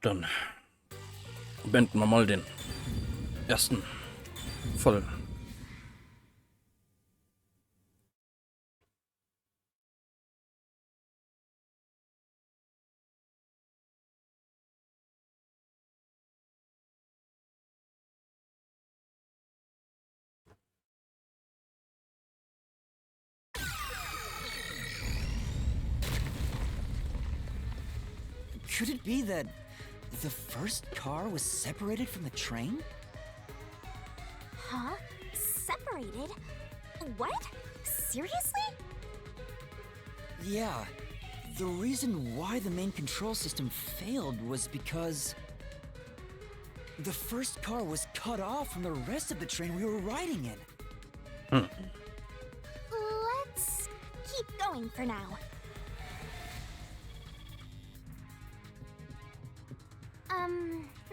dann beenden wir mal den ersten voll. Could it be that the first car was separated from the train? Huh? Separated? What? Seriously? Yeah. The reason why the main control system failed was because the first car was cut off from the rest of the train we were riding in. Let's keep going for now.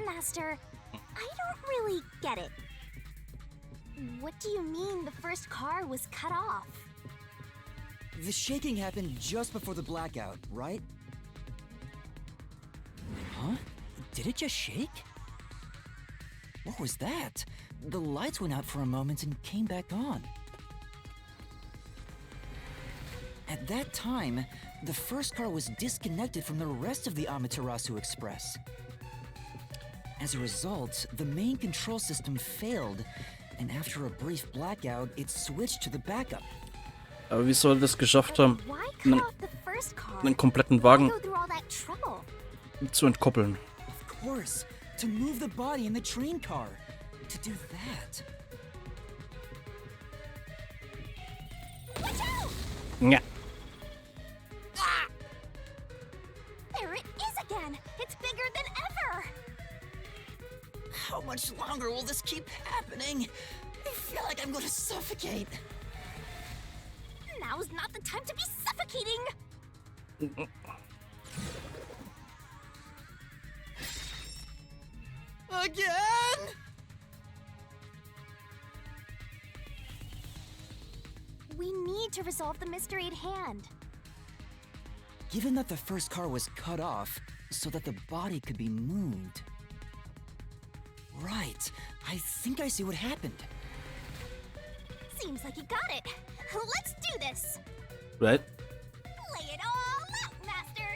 Master, I don't really get it. What do you mean the first car was cut off? The shaking happened just before the blackout, right? Huh? Did it just shake? What was that? The lights went out for a moment and came back on. At that time, the first car was disconnected from the rest of the Amaterasu Express. As a result, the main control system failed, and after a brief blackout, it switched to the backup. Aber wie soll das geschafft haben, Why cut off the first car? einen kompletten Why Wagen go through all that trouble? zu entkoppeln? Of course, to move the body in the train car. To do that. Watch out! Ja. Ah! There it is again! It's bigger than ever! How much longer will this keep happening? I feel like I'm gonna suffocate. Now's not the time to be suffocating! Again? We need to resolve the mystery at hand. Given that the first car was cut off so that the body could be moved. Right. I think I see what happened. Seems like you got it. Let's do this. Right? Lay it all out, Master.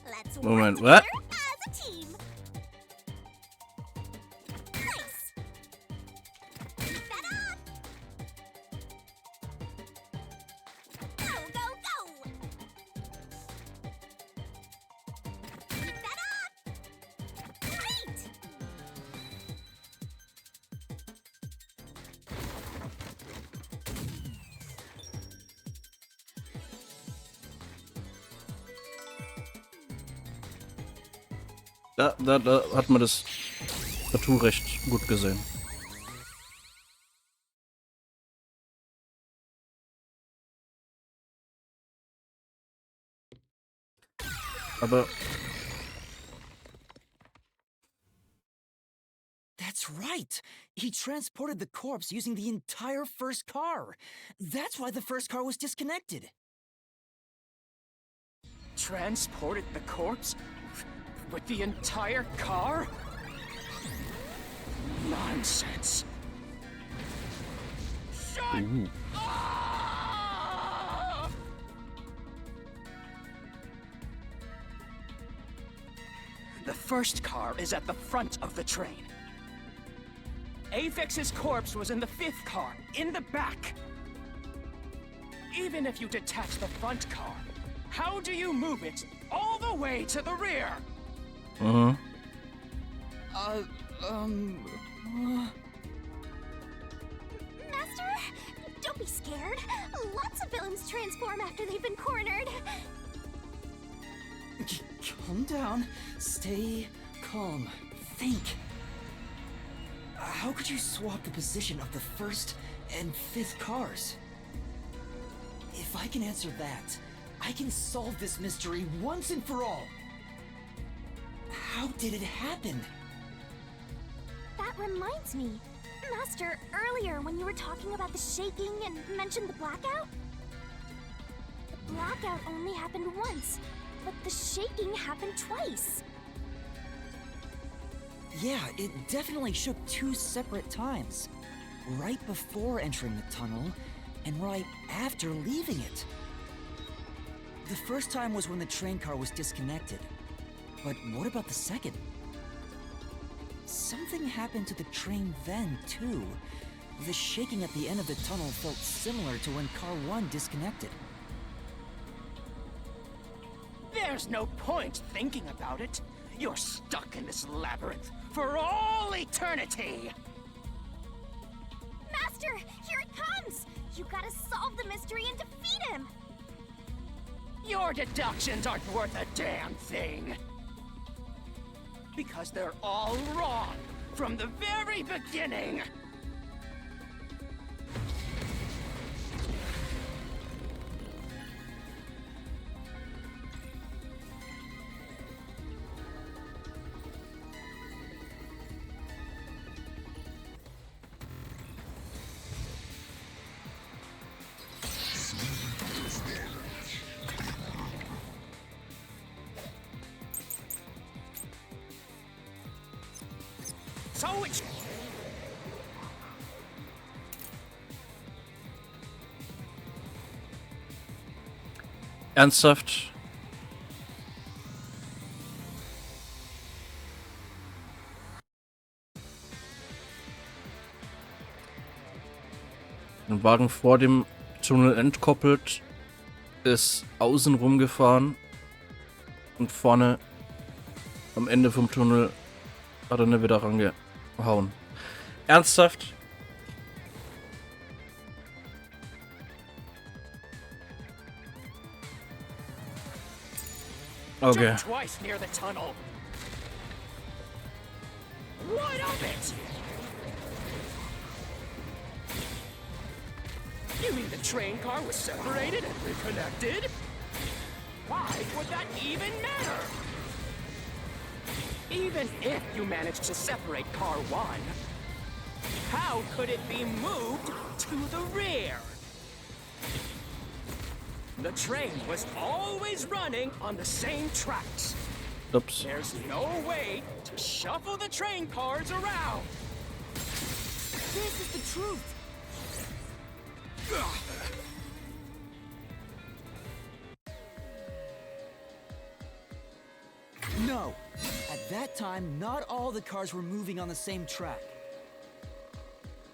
Let's Moment, work what? together as a team. Nice. Keep that up. Go, go, go. Keep that up. Great. Da hat man das Tattoo recht gut gesehen. Aber That's right. He transported the corpse using the entire first car. That's why the first car was disconnected. Transported the corpse? With the entire car? Nonsense. Shut up! The first car is at the front of the train. Avex's corpse was in the fifth car, in the back. Even if you detach the front car, how do you move it all the way to the rear? Master, don't be scared. Lots of villains transform after they've been cornered. Calm down. Stay calm. Think. How could you swap the position of the first and fifth cars? If I can answer that, I can solve this mystery once and for all. How did it happen? That reminds me. Master, earlier when you were talking about the shaking and mentioned the blackout? The blackout only happened once, but the shaking happened twice. Yeah, it definitely shook 2 separate times. Right before entering the tunnel, and right after leaving it. The first time was when the train car was disconnected. But what about the second? Something happened to the train then, too. The shaking at the end of the tunnel felt similar to when Car 1 disconnected. There's no point thinking about it. You're stuck in this labyrinth for all eternity! Master, here it comes! You gotta solve the mystery and defeat him! Your deductions aren't worth a damn thing! Because they're all wrong from the very beginning! So it's... Ernsthaft? Ein Wagen vor dem Tunnel entkoppelt, ist außen rumgefahren und vorne am Ende vom Tunnel hat er nicht wieder rangehauen. Ernsthaft? Okay. Jumped twice near the tunnel. What of it? You mean the train car was separated and reconnected? Why would that even matter? Even if you managed to separate car 1, how could it be moved to the rear? The train was always running on the same tracks. Ups. There's no way to shuffle the train cars around. This is the truth! No! At that time, not all the cars were moving on the same track.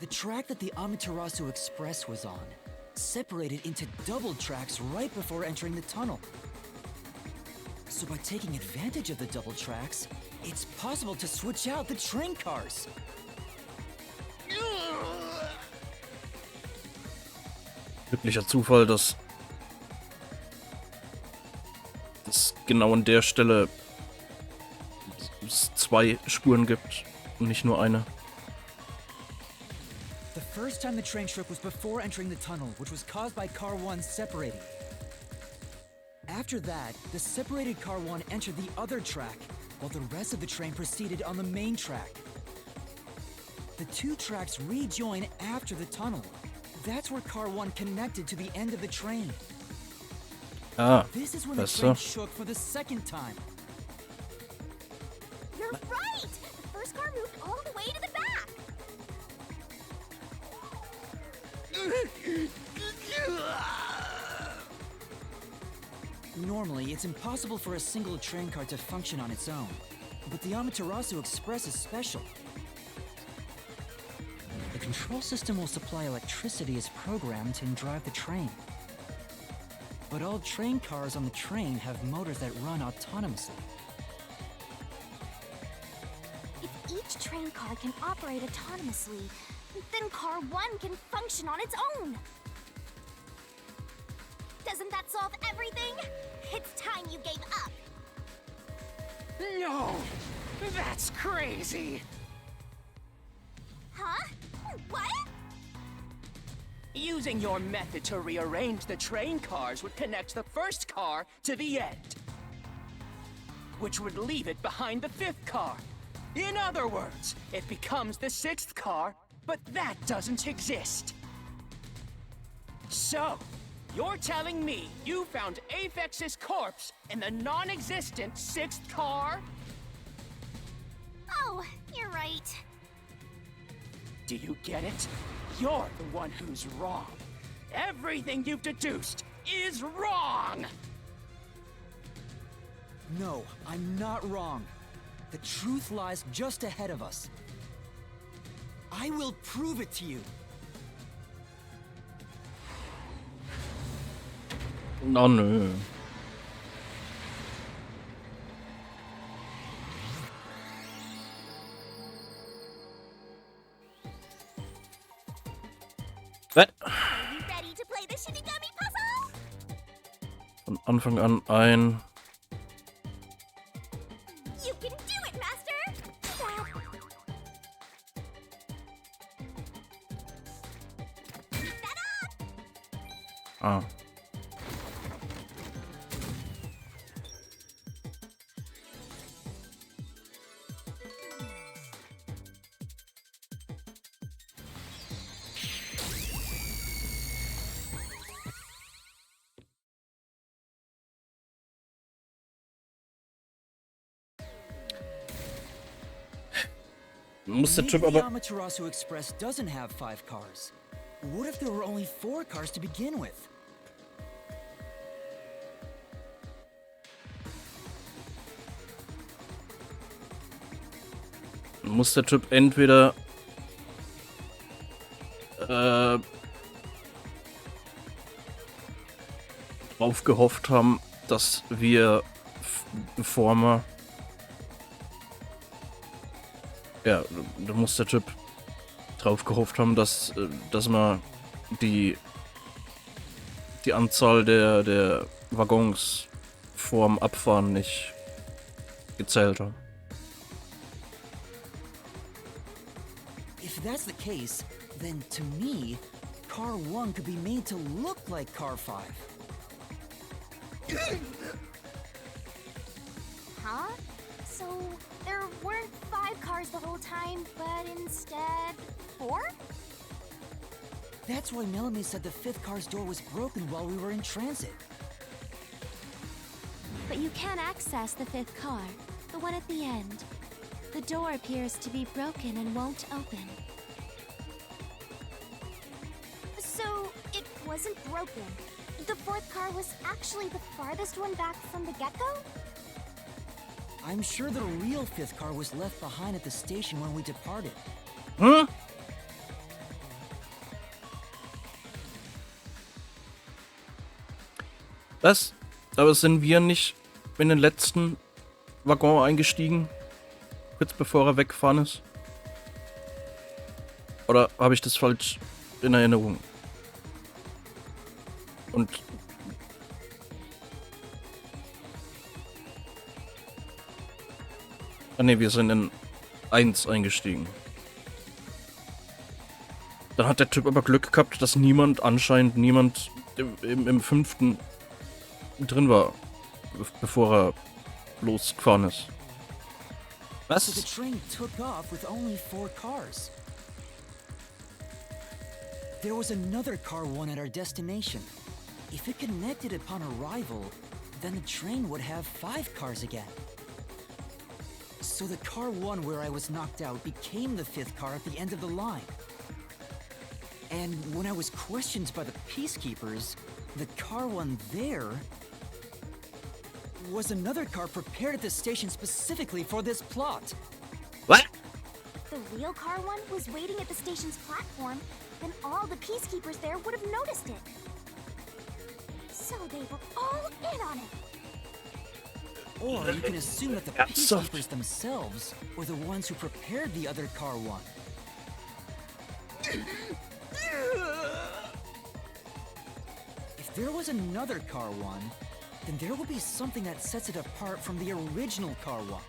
The track that the Amaterasu Express was on separated into double tracks right before entering the tunnel. So by taking advantage of the double tracks, it's possible to switch out the train cars. Glücklicher Zufall, dass es genau an der Stelle es 2 Spuren gibt und nicht nur eine. The first time the train shook was before entering the tunnel, which was caused by Car 1 separating. After that, the separated Car 1 entered the other track, while the rest of the train proceeded on the main track. The 2 tracks rejoin after the tunnel. That's where Car 1 connected to the end of the train. Ah, This is when the besser. train shook for the second time. You're right! The first car moved all the way to the back! Normally, it's impossible for a single train car to function on its own. But the Amaterasu Express is special. The control system will supply electricity as programmed and drive the train. But all train cars on the train have motors that run autonomously. If each train car can operate autonomously, then car 1 can function on its own! Doesn't that solve everything? It's time you gave up! No! That's crazy! Huh? What? Using your method to rearrange the train cars would connect the first car to the end, which would leave it behind the 5th car. In other words, it becomes the 6th car but that doesn't exist. So, you're telling me you found Aphex's corpse in the non-existent 6th car? Oh, you're right. Do you get it? You're the one who's wrong. Everything you've deduced is wrong! No, I'm not wrong. The truth lies just ahead of us. I will prove it to you. Oh nö. Was? Are you ready to play the Shinigami puzzle? Von Anfang an ein. You can do it, Master! Set up! Ah. Muss der Maybe Typ the aber. Amaterasu Express doesn't have 5 cars. What if there were only 4 cars to begin with? Muss der Typ entweder drauf gehofft haben, dass wir Former. Ja, da muss der Typ drauf gehofft haben, dass man die Anzahl der Waggons vorm Abfahren nicht gezählt hat. If that's the case, then to me, Car 1 could be made to look like Car 5. Huh? So, there weren't 5 cars the whole time, but instead 4? That's why Melanie said the 5th car's door was broken while we were in transit. But you can't access the 5th car, the one at the end. The door appears to be broken and won't open. So, it wasn't broken. The 4th car was actually the farthest one back from the get-go? I'm sure the real 5th car was left behind at the station when we departed. Hm? Was? Aber sind wir nicht in den letzten Waggon eingestiegen? Kurz bevor er weggefahren ist? Oder habe ich das falsch in Erinnerung? Und ah ne, wir sind in 1 eingestiegen. Dann hat der Typ aber Glück gehabt, dass anscheinend niemand im 5. drin war, bevor er losgefahren ist. So the Was? train took off with only 4 cars. There was another Car 1 at our destination. If it connected upon arrival, then the train would have 5 cars again. So the Car 1 where I was knocked out became the 5th car at the end of the line. And when I was questioned by the peacekeepers, the Car 1 there was another car prepared at the station specifically for this plot. What? If the real car 1 was waiting at the station's platform, then all the peacekeepers there would have noticed it. So they were all in on it. Or you can assume that the Ernsthaft? peacekeepers themselves were the ones who prepared the other Car 1. If there was another Car 1, then there will be something that sets it apart from the original Car 1.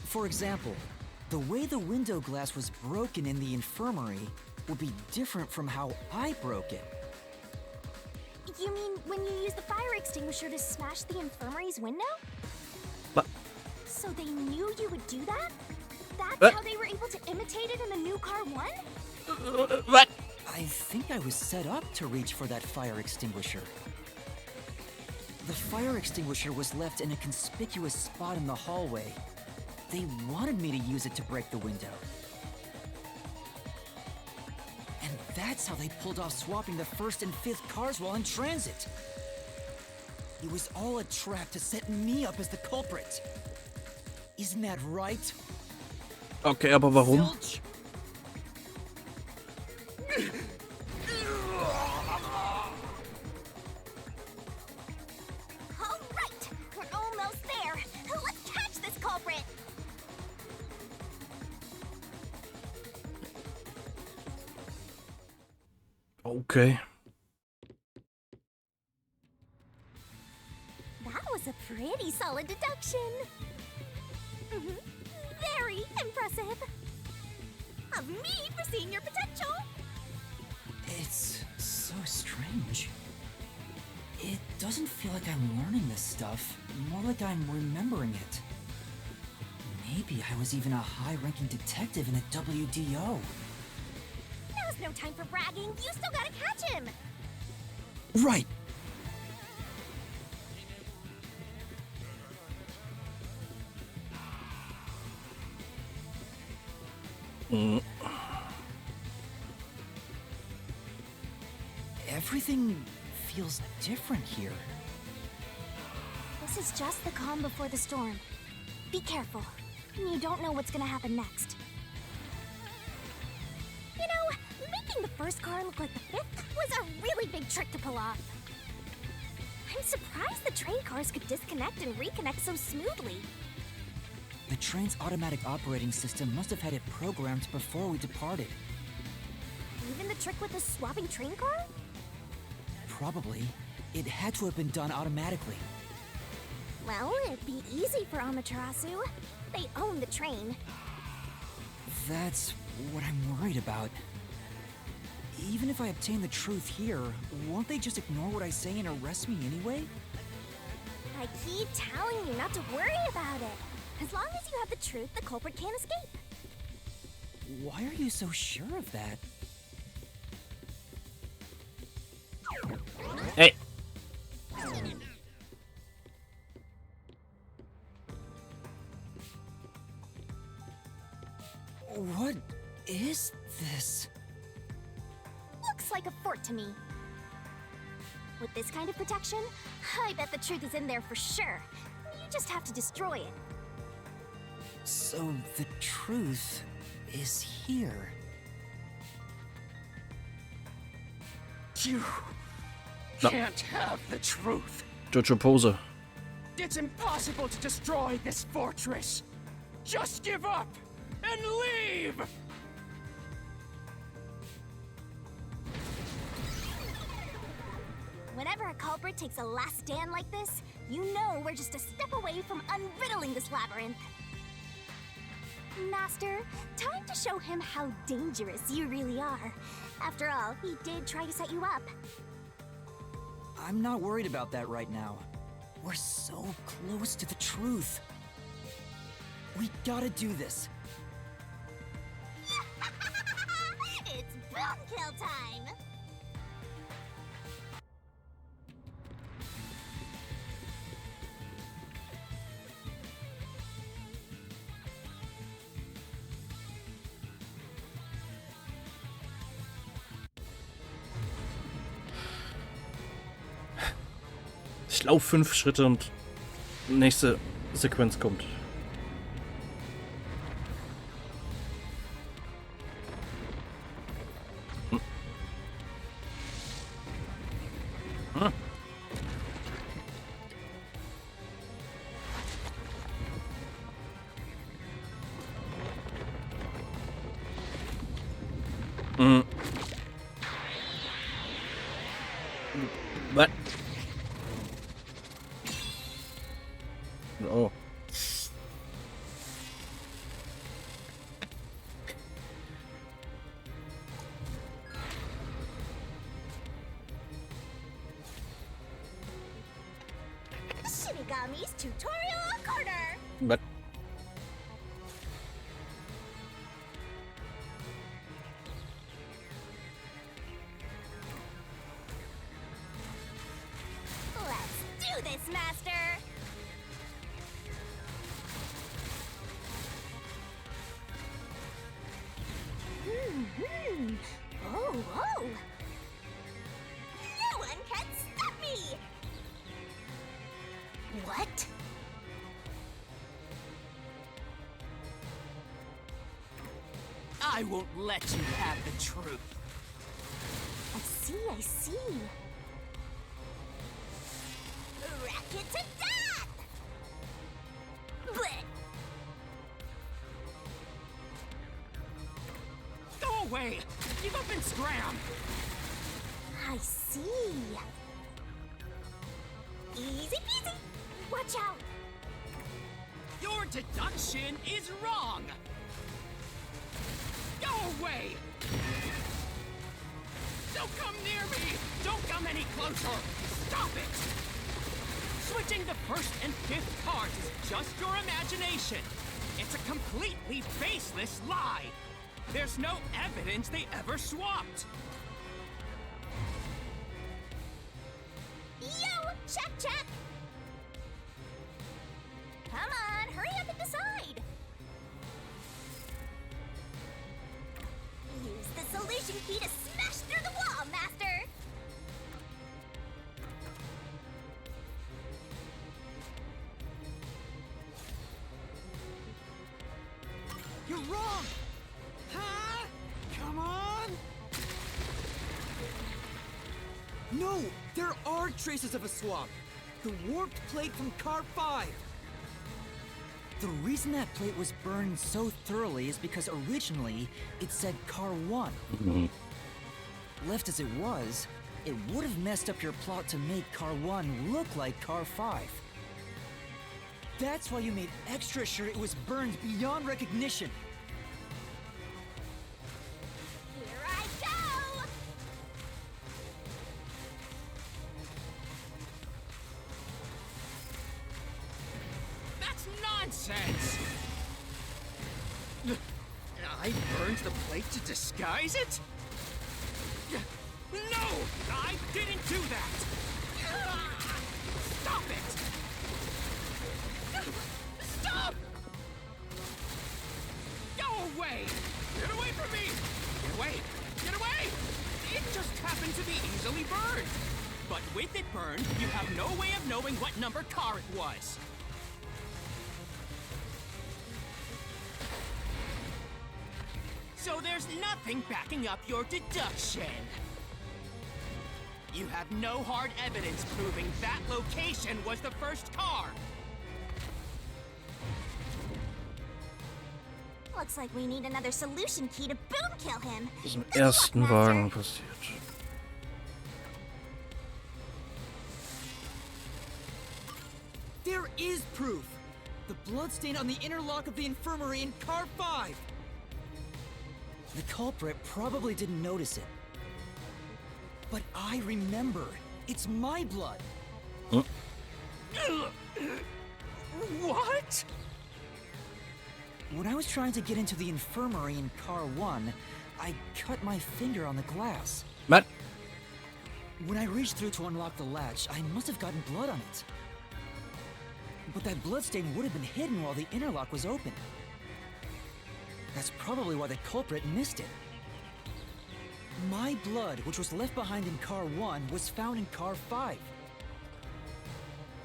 For example, the way the window glass was broken in the infirmary will be different from how I broke it. You mean when you used the fire extinguisher to smash the infirmary's window? What? So they knew you would do that? That's how they were able to imitate it in the new car one? What? I think I was set up to reach for that fire extinguisher. The fire extinguisher was left in a conspicuous spot in the hallway. They wanted me to use it to break the window. And that's how they pulled off swapping the first and fifth cars while in transit. It was all a trap to set me up as the culprit. Isn't that right? Okay, aber warum? Zilch? All right, we're almost there. Let's catch this culprit. Okay. That was a pretty solid deduction. Very impressive. Of me foreseeing your potential. It's so strange. It doesn't feel like I'm learning this stuff, more like I'm remembering it. Maybe I was even a high-ranking detective in the WDO. Now's no time for bragging. You still gotta catch him. Right. Everything feels different here. This is just the calm before the storm. Be careful. You don't know what's gonna happen next. You know, making the first car look like the fifth was a really big trick to pull off. I'm surprised the train cars could disconnect and reconnect so smoothly. The train's automatic operating system must have had it programmed before we departed. Even the trick with the swapping train car? Probably. It had to have been done automatically. Well, it'd be easy for Amaterasu. They own the train. That's what I'm worried about. Even if I obtain the truth here, won't they just ignore what I say and arrest me anyway? I keep telling you not to worry about it. As long as you have the truth, the culprit can't escape. Why are you so sure of that? Hey. What is this? Looks like a fort to me. With this kind of protection, I bet the truth is in there for sure. You just have to destroy it. So the truth is here. You No. can't have the truth. Deutsche Pose. It's impossible to destroy this fortress. Just give up and leave! Whenever a culprit takes a last stand like this, you know we're just a step away from unriddling this labyrinth. Master, time to show him how dangerous you really are. After all, he did try to set you up. I'm not worried about that right now. We're so close to the truth. We gotta do this. It's boom kill time! Ich laufe 5 Schritte und nächste Sequenz kommt. Was? Oh. Shinigami's Tutorial Corner! Was? this, Master! Oh, oh! No one can stop me! What? I won't let you have the truth. I see, I see. Racket to death! Blech. Go away! Give up and scram! I see. Easy peasy. Watch out. Your deduction is wrong! Go away! Don't come near me! Don't come any closer! Stop it! Switching the first and fifth cards is just your imagination. It's a completely baseless lie. There's no evidence they ever swapped. Yo, check! Come on, hurry up and decide. Use the solution key to smash through the wall, Master. You're wrong! Huh? Come on! No! There are traces of a swap! The warped plate from Car 5! The reason that plate was burned so thoroughly is because originally it said Car 1. Left as it was, it would have messed up your plot to make Car 1 look like Car 5. That's why you made extra sure it was burned beyond recognition. Here I go. That's nonsense! I burned the plate to disguise it? No! I didn't do that! Stop it! Stop! Go away! Get away from me! Get away! Get away! It just happened to be easily burned. But with it burned, you have no way of knowing what number car it was. So there's nothing backing up your deduction. You have no hard evidence proving that location was the first car. Looks like we need another solution key to boom kill him. Was im Good luck, ersten Master. Wagen passiert. There is proof! The bloodstain on the inner lock of the infirmary in Car 5! The culprit probably didn't notice it. But I remember. It's my blood. What? When I was trying to get into the infirmary in Car 1, I cut my finger on the glass. Matt, When I reached through to unlock the latch, I must have gotten blood on it. But that bloodstain would have been hidden while the interlock was open. That's probably why the culprit missed it. My blood, which was left behind in Car 1, was found in Car 5.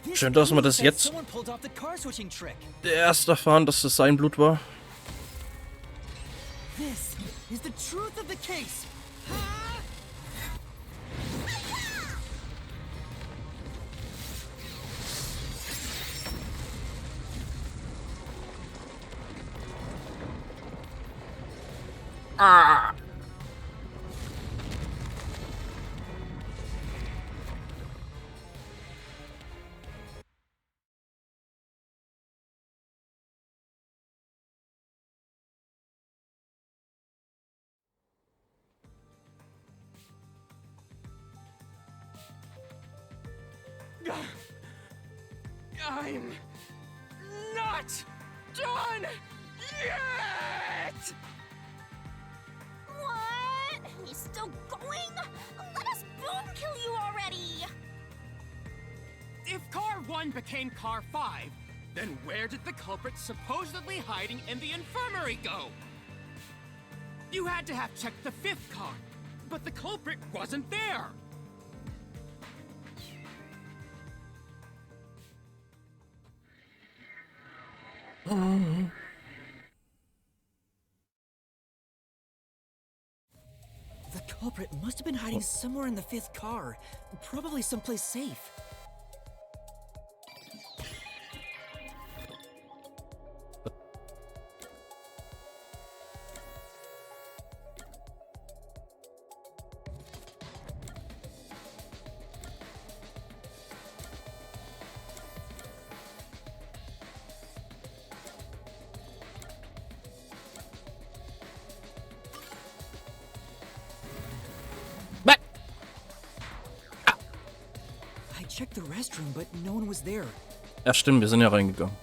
This schön, dass wir das proves that jetzt someone pulled off the car switching trick. erst erfahren, dass das sein Blut war. This is the truth of the case! I'm not done yet! What? He's still going? Let us boom kill you already! If Car 1 became car 5, then where did the culprit supposedly hiding in the infirmary go? You had to have checked the 5th car, but the culprit wasn't there. The culprit must have been hiding somewhere in the 5th car, probably someplace safe. I checked the restroom, but no one was there. Ja, stimmt, wir sind ja reingegangen.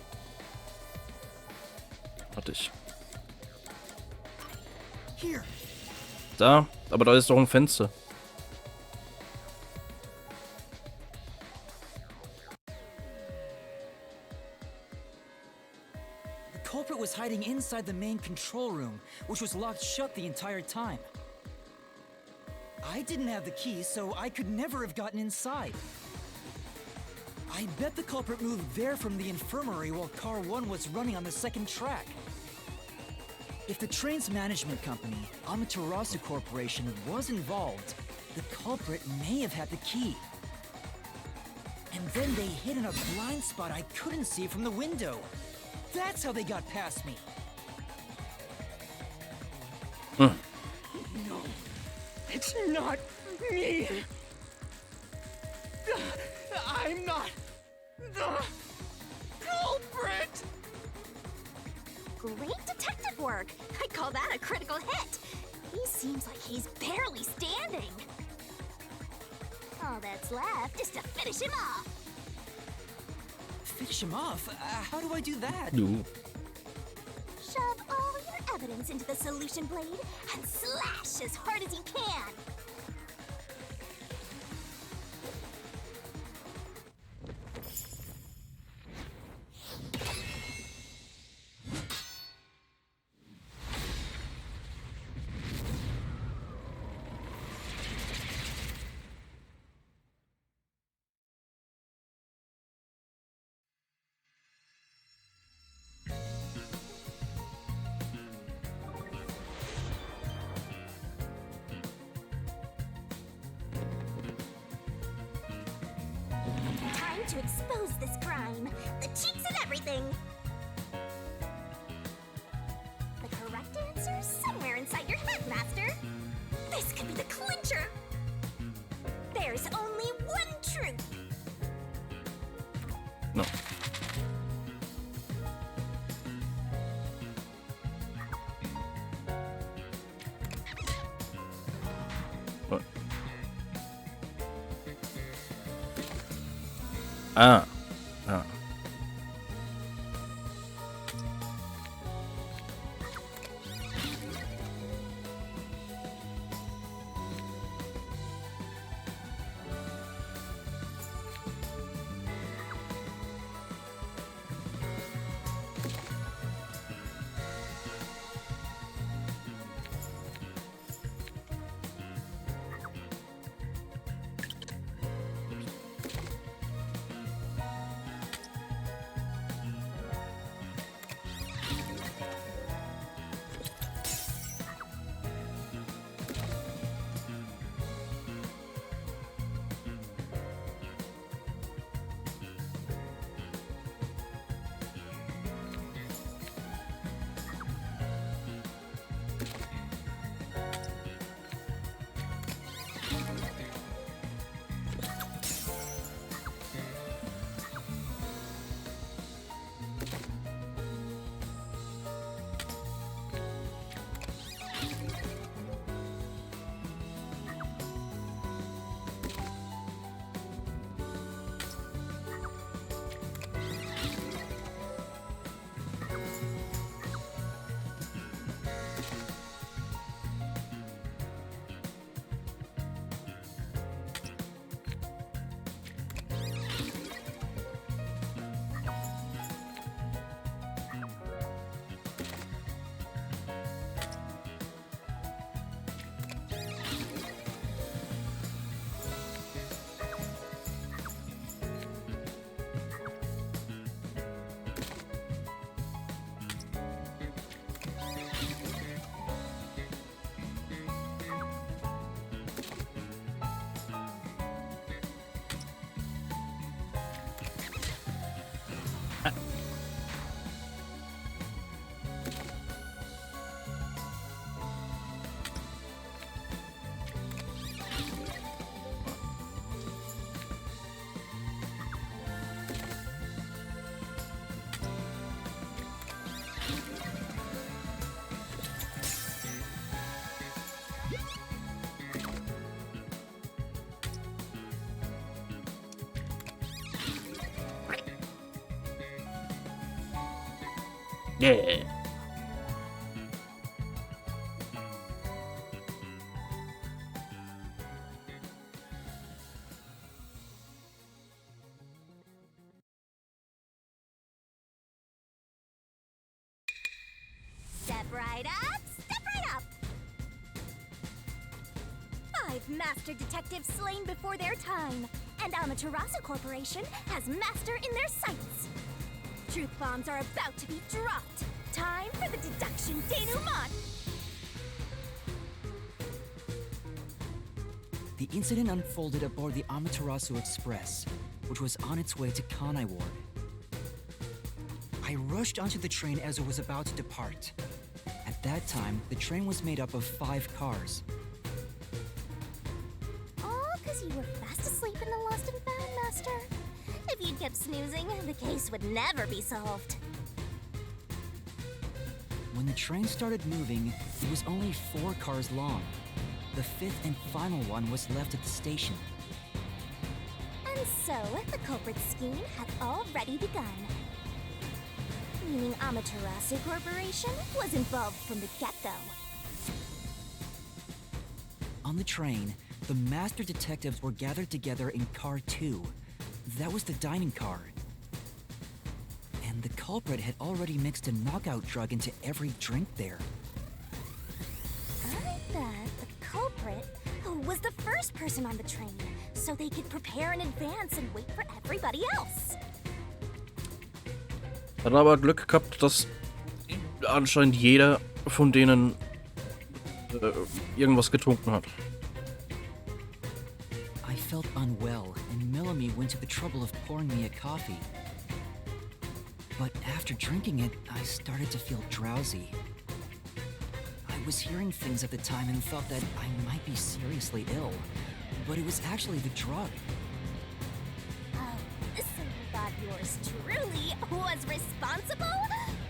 Warte ich. Here. Da, aber da ist doch ein Fenster. The culprit was hiding inside the main control room, which was locked shut the entire time. I didn't have the key, so I could never have gotten inside. I bet the culprit moved there from the infirmary while Car 1 was running on the 2nd track. If the train's management company, Amaterasu Corporation, was involved, the culprit may have had the key. And then they hid in a blind spot I couldn't see from the window. That's how they got past me. No, it's not me. I'm not the culprit. Great detective work. I'd call that a critical hit. He seems like he's barely standing. All that's left is to finish him off. Finish him off? How do I do that? Du. Shove all your evidence into the solution blade and slash as hard as you can. To expose this crime. The cheeks and everything. The correct answer's somewhere inside your head, Master. This could be the clincher. There's only one truth. No. What? Ah. Ah. Yeah. Step right up, step right up! 5 master detectives slain before their time, and Amaterasu Corporation has master in their sights. Truth bombs are about to be dropped. Time for the deduction denouement! The incident unfolded aboard the Amaterasu Express, which was on its way to Kanai Ward. I rushed onto the train as it was about to depart. At that time, the train was made up of 5 cars. All because you were fast asleep in the lost and found, Master. If you kept snoozing, the case would never be solved. When the train started moving, it was only 4 cars long. The 5th and final one was left at the station. And so, the culprit's scheme had already begun. Meaning Amaterasu Corporation was involved from the get-go. On the train, the master detectives were gathered together in car 2. That was the dining car. And the culprit had already mixed a knockout drug into every drink there. I bet the culprit was the first person on the train, so they could prepare in advance and wait for everybody else. Hat aber Glück gehabt, dass anscheinend jeder von denen irgendwas getrunken hat. I felt unwell, and Melanie went to the trouble of pouring me a coffee. But after drinking it, I started to feel drowsy. I was hearing things at the time and thought that I might be seriously ill, but it was actually the drug. Oh, so you thought yours truly was responsible?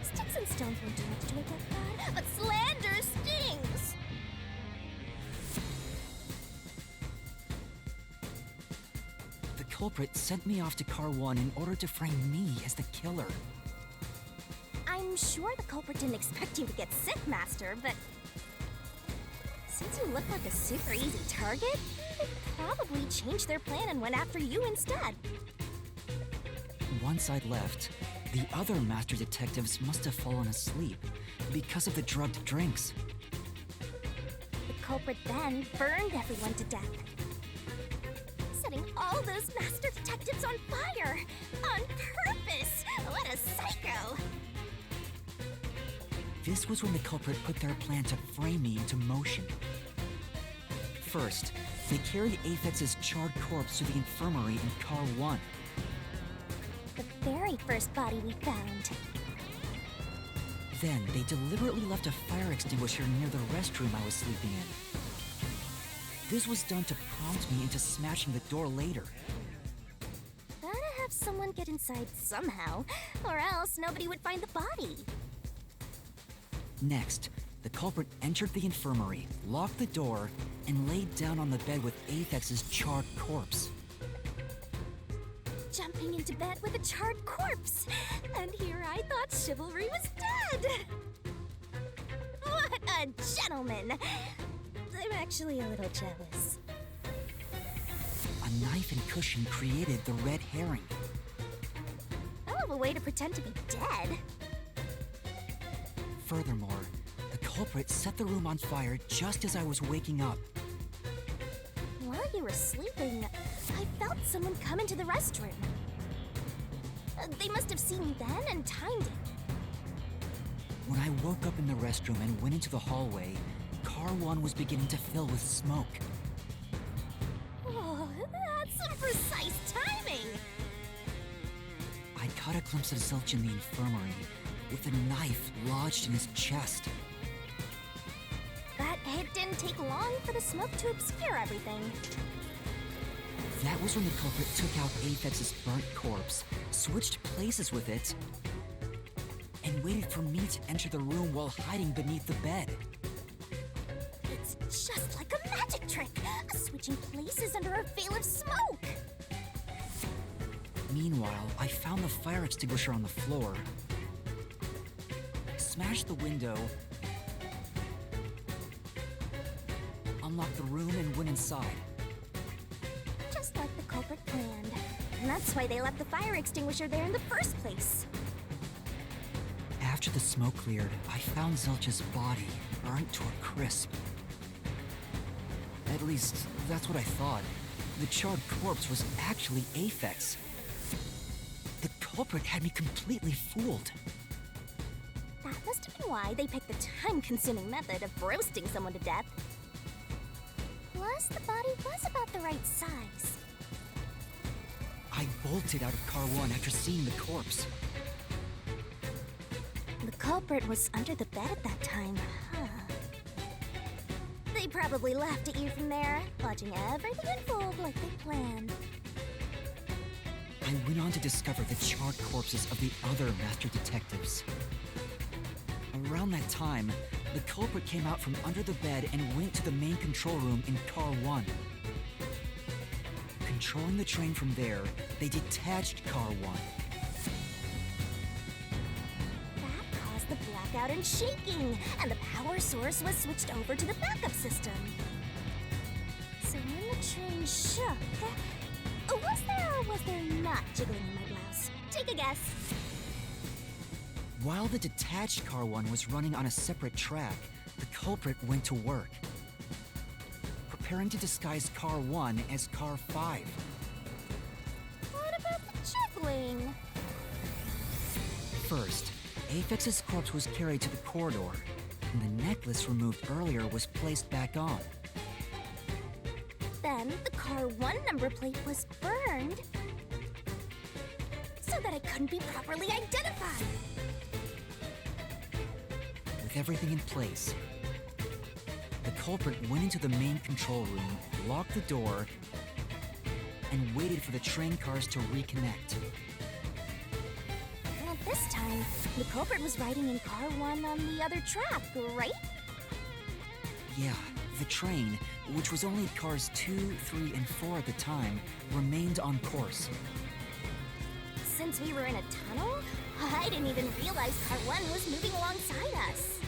Sticks and stones won't do much to a good god, but slander stings! The culprit sent me off to car 1 in order to frame me as the killer. I'm sure the culprit didn't expect you to get sick, Master, but since you look like a super easy target, they probably changed their plan and went after you instead. Once I'd left, the other master detectives must have fallen asleep because of the drugged drinks. The culprit then burned everyone to death, setting all those master detectives on fire on purpose. What a psycho! This was when the culprit put their plan to frame me into motion. First, they carried Aphex's charred corpse to the infirmary in car 1. The very first body we found. Then, they deliberately left a fire extinguisher near the restroom I was sleeping in. This was done to prompt me into smashing the door later. Gotta have someone get inside somehow, or else nobody would find the body. Next, the culprit entered the infirmary, locked the door, and laid down on the bed with Aphex's charred corpse. Jumping into bed with a charred corpse! And here I thought chivalry was dead! What a gentleman! I'm actually a little jealous. A knife and cushion created the red herring. Hell of a way to pretend to be dead. Furthermore, the culprit set the room on fire just as I was waking up. While you were sleeping, I felt someone come into the restroom. They must have seen me then and timed it. When I woke up in the restroom and went into the hallway, car 1 was beginning to fill with smoke. Oh, that's some precise timing! I caught a glimpse of Zilch in the infirmary, with a knife lodged in his chest. But it didn't take long for the smoke to obscure everything. That was when the culprit took out Aphex's burnt corpse, switched places with it, and waited for me to enter the room while hiding beneath the bed. It's just like a magic trick, switching places under a veil of smoke. Meanwhile, I found the fire extinguisher on the floor. smashed the window, unlocked the room, and went inside. Just like the culprit planned. And that's why they left the fire extinguisher there in the first place. After the smoke cleared, I found Zelch's body burnt to a crisp. At least, that's what I thought. The charred corpse was actually Aphex. The culprit had me completely fooled. That must have been why they picked the time-consuming method of roasting someone to death. Plus, the body was about the right size. I bolted out of Car 1 after seeing the corpse. The culprit was under the bed at that time, huh? They probably laughed at you from there, watching everything unfold like they planned. I went on to discover the charred corpses of the other master detectives. Around that time, the culprit came out from under the bed and went to the main control room in Car 1. Controlling the train from there, they detached Car 1. That caused the blackout and shaking, and the power source was switched over to the backup system. So when the train shook, was there not jiggling in my blouse? Take a guess. While the detached Car 1 was running on a separate track, the culprit went to work, preparing to disguise Car 1 as Car 5. What about the jiggling? First, Aphex's corpse was carried to the corridor, and the necklace removed earlier was placed back on. Then the Car 1 number plate was burned so that it couldn't be properly identified. With everything in place, the culprit went into the main control room, locked the door, and waited for the train cars to reconnect. And at this time, the culprit was riding in Car 1 on the other track, right? Yeah, the train, which was only cars 2, 3, and 4 at the time, remained on course. Since we were in a tunnel, I didn't even realize Car 1 was moving alongside us.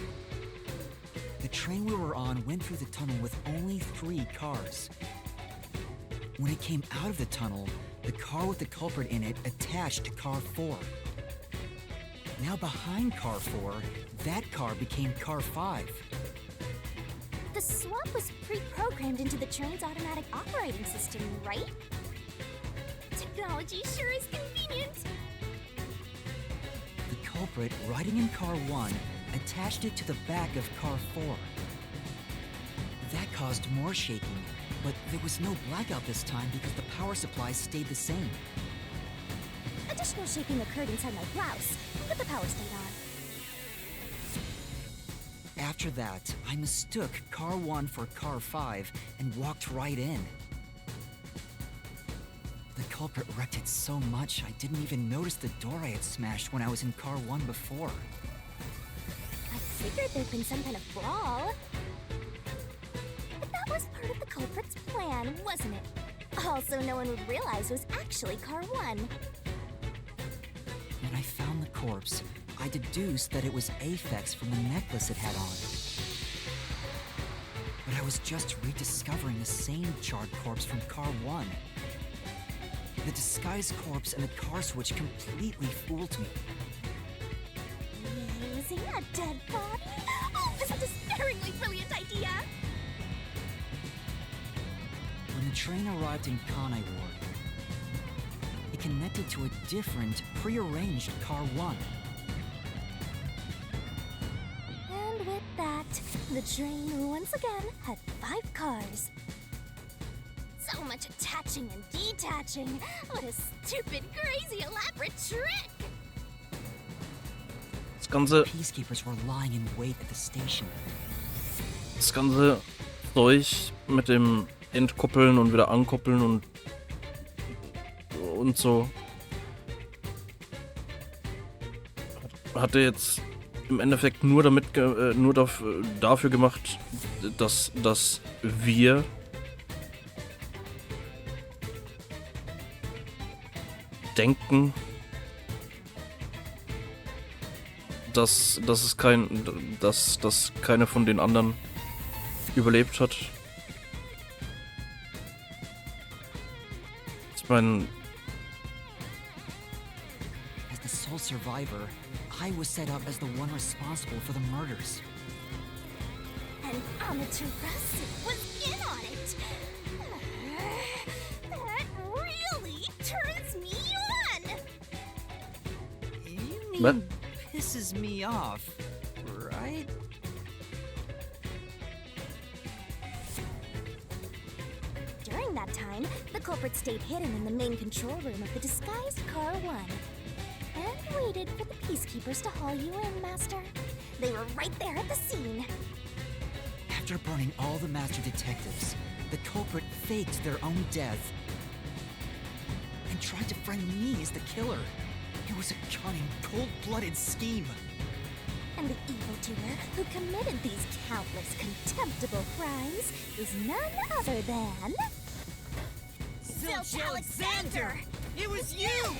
The train we were on went through the tunnel with only 3 cars. When it came out of the tunnel, the car with the culprit in it attached to Car 4. Now behind Car 4, that car became Car 5. The swap was pre-programmed into the train's automatic operating system, right? Technology sure is convenient. The culprit, riding in Car 1, attached it to the back of Car 4. That caused more shaking, but there was no blackout this time because the power supply stayed the same. Additional shaking occurred inside my blouse, but the power stayed on. After that, I mistook Car 1 for Car 5 and walked right in. The culprit wrecked it so much I didn't even notice the door I had smashed when I was in Car 1 before. I figured there'd been some kind of brawl. But that was part of the culprit's plan, wasn't it? Also, no one would realize it was actually Car 1. When I found the corpse, I deduced that it was Aphex from the necklace it had on. But I was just rediscovering the same charred corpse from Car 1. The disguised corpse and the car switch completely fooled me. Using a dead body? Oh, this is a despairingly brilliant idea! When the train arrived in Kanai Ward, it connected to a different, prearranged Car 1. And with that, the train once again had 5 cars. So much attaching and detaching. What a stupid, crazy, elaborate trick! Das ganze Peacekeepers were lying in wait at the station. Das ganze Zeug mit dem Entkoppeln und wieder ankoppeln und so hatte jetzt im Endeffekt nur dafür gemacht, dass wir denken, dass keiner von den anderen überlebt hat. Ich meine, As the sole survivor, I was set up as the one responsible for the murders. And Amaterasu was in on it! That really turns me on! You What? mean pisses me off, right? During that time, the culprit stayed hidden in the main control room of the disguised Car 1. And waited for the peacekeepers to haul you in, Master. They were right there at the scene. After burning all the master detectives, the culprit faked their own death and tried to frame me as the killer. It was a cunning, cold-blooded scheme. And the evildoer who committed these countless contemptible crimes is none other than... Zilch Alexander! It was you!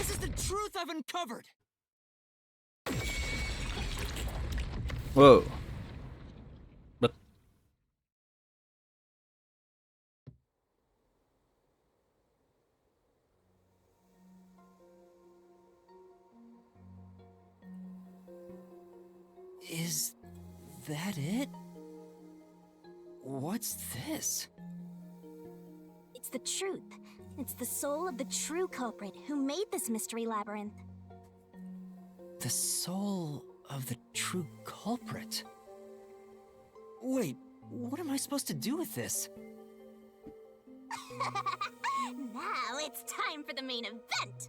This is the truth I've uncovered! whoa. But Is that it? What's this? It's the truth. It's the soul of the true culprit who made this mystery labyrinth. The soul of the true culprit? Wait, what am I supposed to do with this? Now it's time for the main event!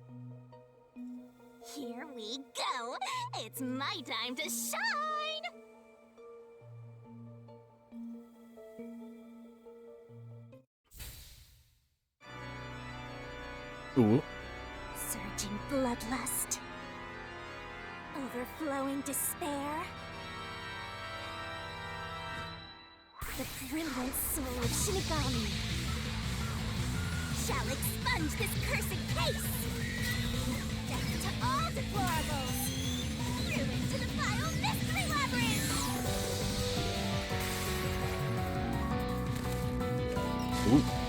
Here we go! It's my time to shine! ooh. Surging bloodlust. Overflowing despair. The brilliant soul of Shinigami shall expunge this cursed case. Death to all deplorables. Ruin to the vile mystery labyrinth. Ooh.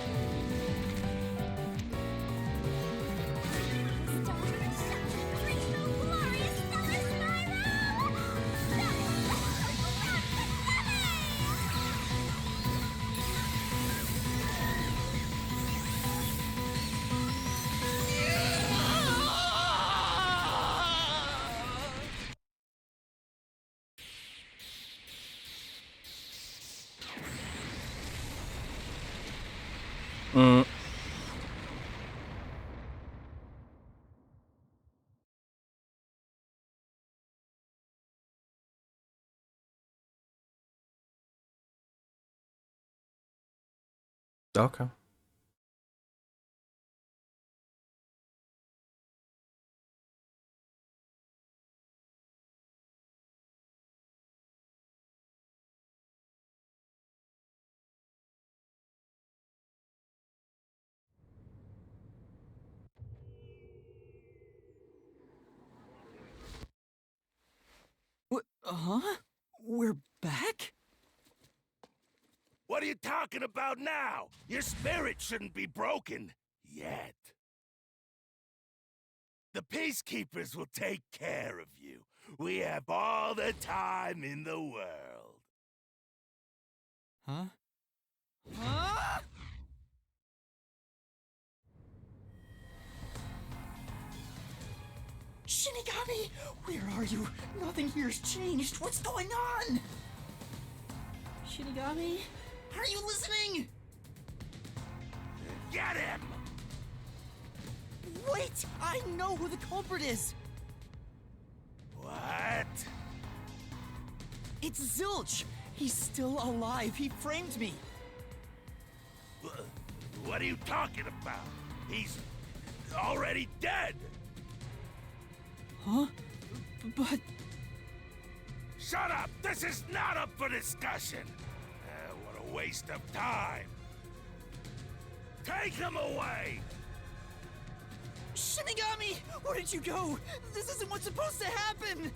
Mm. Okay. Huh? We're back? What are you talking about now? Your spirit shouldn't be broken. Yet. The peacekeepers will take care of you. We have all the time in the world. Huh? Huh? Shinigami! Where are you? Nothing here's changed. What's going on? Shinigami? Are you listening? Get him! Wait! I know who the culprit is! What? It's Zilch! He's still alive. He framed me. What are you talking about? He's already dead. Huh? But... Shut up! This is not up for discussion. What a waste of time. Take him away! Shinigami! Where did you go? This isn't what's supposed to happen!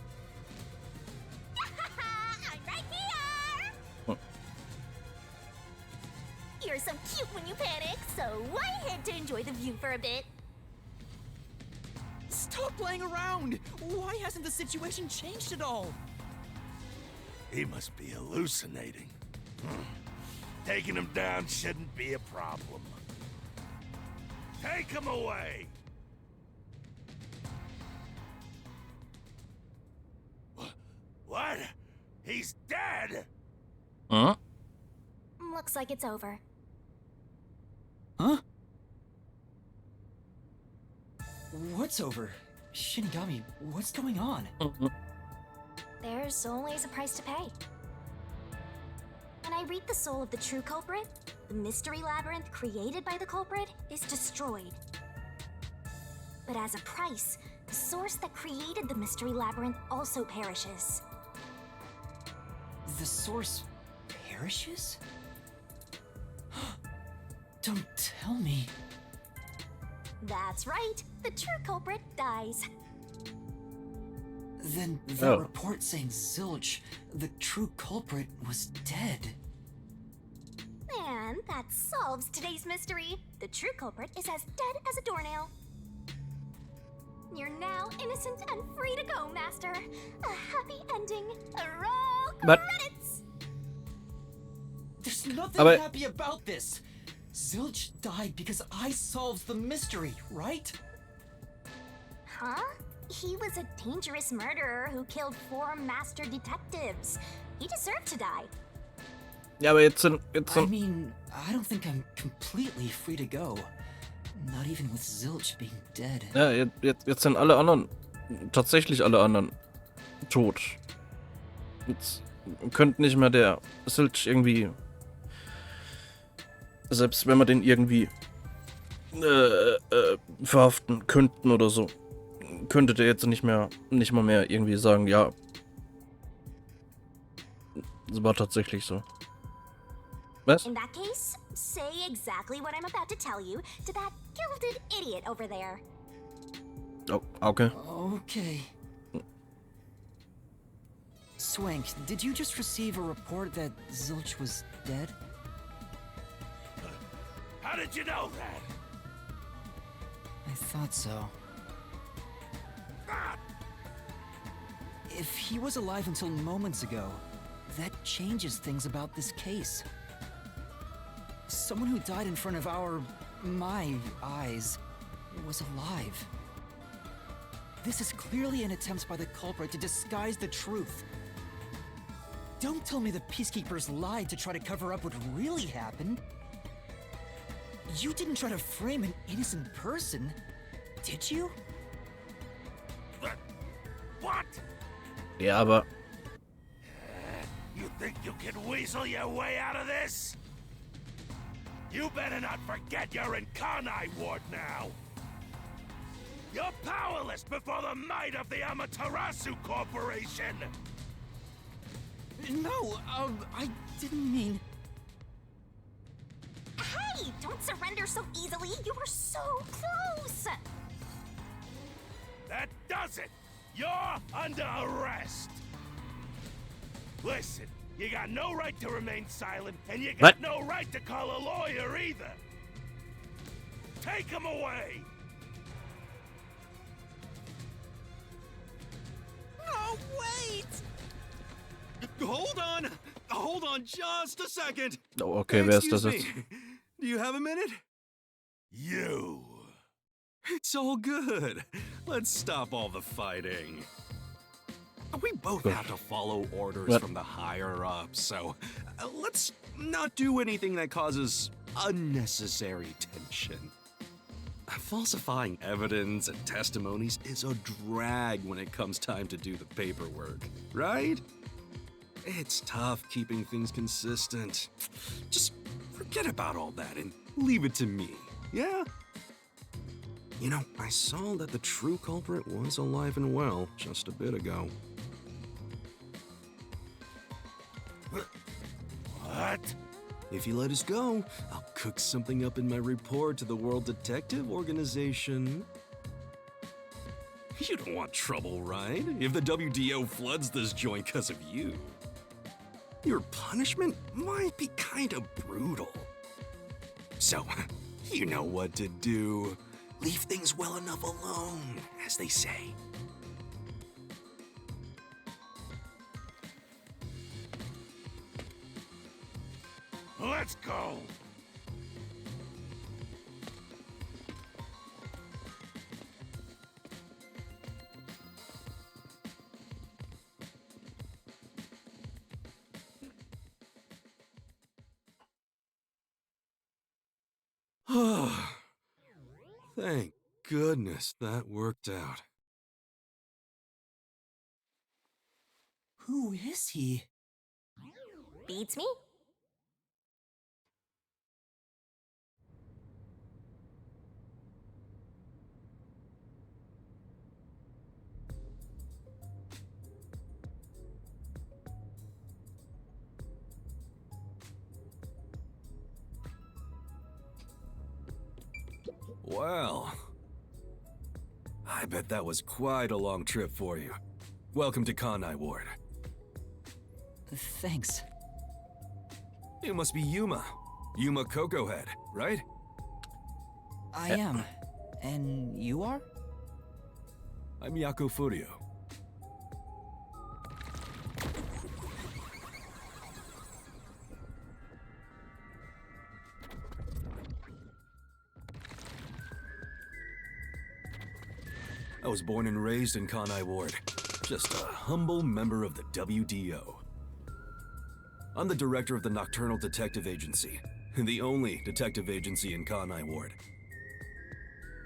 I'm right here! What? You're so cute when you panic, so why head to enjoy the view for a bit? Stop playing around! Why hasn't the situation changed at all? He must be hallucinating. Taking him down shouldn't be a problem. Take him away! What? He's dead? Huh? Looks like it's over. Huh? What's over? Shinigami, what's going on? There's always a price to pay. When I read the soul of the true culprit, the mystery labyrinth created by the culprit is destroyed. But as a price, the source that created the mystery labyrinth also perishes. The source perishes? Don't tell me. That's right, the true culprit dies. Then the report saying Zilch, the true culprit, was dead. And that solves today's mystery. The true culprit is as dead as a doornail. You're now innocent and free to go, Master. A happy ending. A roll credits. There's nothing happy about this. Zilch died because I solved the mystery, right? Huh? He was a dangerous murderer who killed 4 master detectives. He deserved to die. Ja, aber jetzt sind I mean, I don't think I'm completely free to go. Not even with Zilch being dead. ja, jetzt sind alle anderen, tatsächlich alle anderen tot. Jetzt könnte nicht mehr der Zilch irgendwie, selbst wenn wir den irgendwie verhaften könnten oder so, könnte der jetzt nicht mal mehr irgendwie sagen, ja, das war tatsächlich so. Was? In that case, say exactly what I'm about to tell you to that gilded idiot over there. Oh, okay. Okay. Swank, did you just receive a report that Zilch was dead? How did you know that? I thought so. Ah! If he was alive until moments ago, that changes things about this case. Someone who died in front of my eyes, was alive. This is clearly an attempt by the culprit to disguise the truth. Don't tell me the Peacekeepers lied to try to cover up what really happened. You didn't try to frame an innocent person, did you? What? Ja, aber You think you can weasel your way out of this? You better not forget you're in Kanai Ward now. You're powerless before the might of the Amaterasu Corporation. No, I didn't mean... Hey, don't surrender so easily. You were so close. That does it. You're under arrest. Listen, you got no right to remain silent, and you got no right to call a lawyer either. Take him away. No, wait! Hold on just a second. oh, okay, wer ist das Excuse jetzt? me. Do you have a minute? You. It's all good. Let's stop all the fighting. We both have to follow orders from the higher-ups, so let's not do anything that causes unnecessary tension. Falsifying evidence and testimonies is a drag when it comes time to do the paperwork, right? It's tough keeping things consistent. Just Forget about all that and leave it to me, yeah? You know, I saw that the true culprit was alive and well just a bit ago. What? If you let us go, I'll cook something up in my report to the World Detective Organization. You don't want trouble, right? If the WDO floods this joint because of you. Your punishment might be kind of brutal. So, you know what to do. Leave things well enough alone, as they say. Let's go! Thank goodness that worked out. Who is he? Beats me? Well, I bet that was quite a long trip for you. Welcome to Kanai Ward. Thanks. You must be Yuma. Yuma Cocoa Head, right? I am. And you are? I'm Yako Furio. I was born and raised in Kanai Ward. Just a humble member of the WDO. I'm the director of the Nocturnal Detective Agency, the only detective agency in Kanai Ward.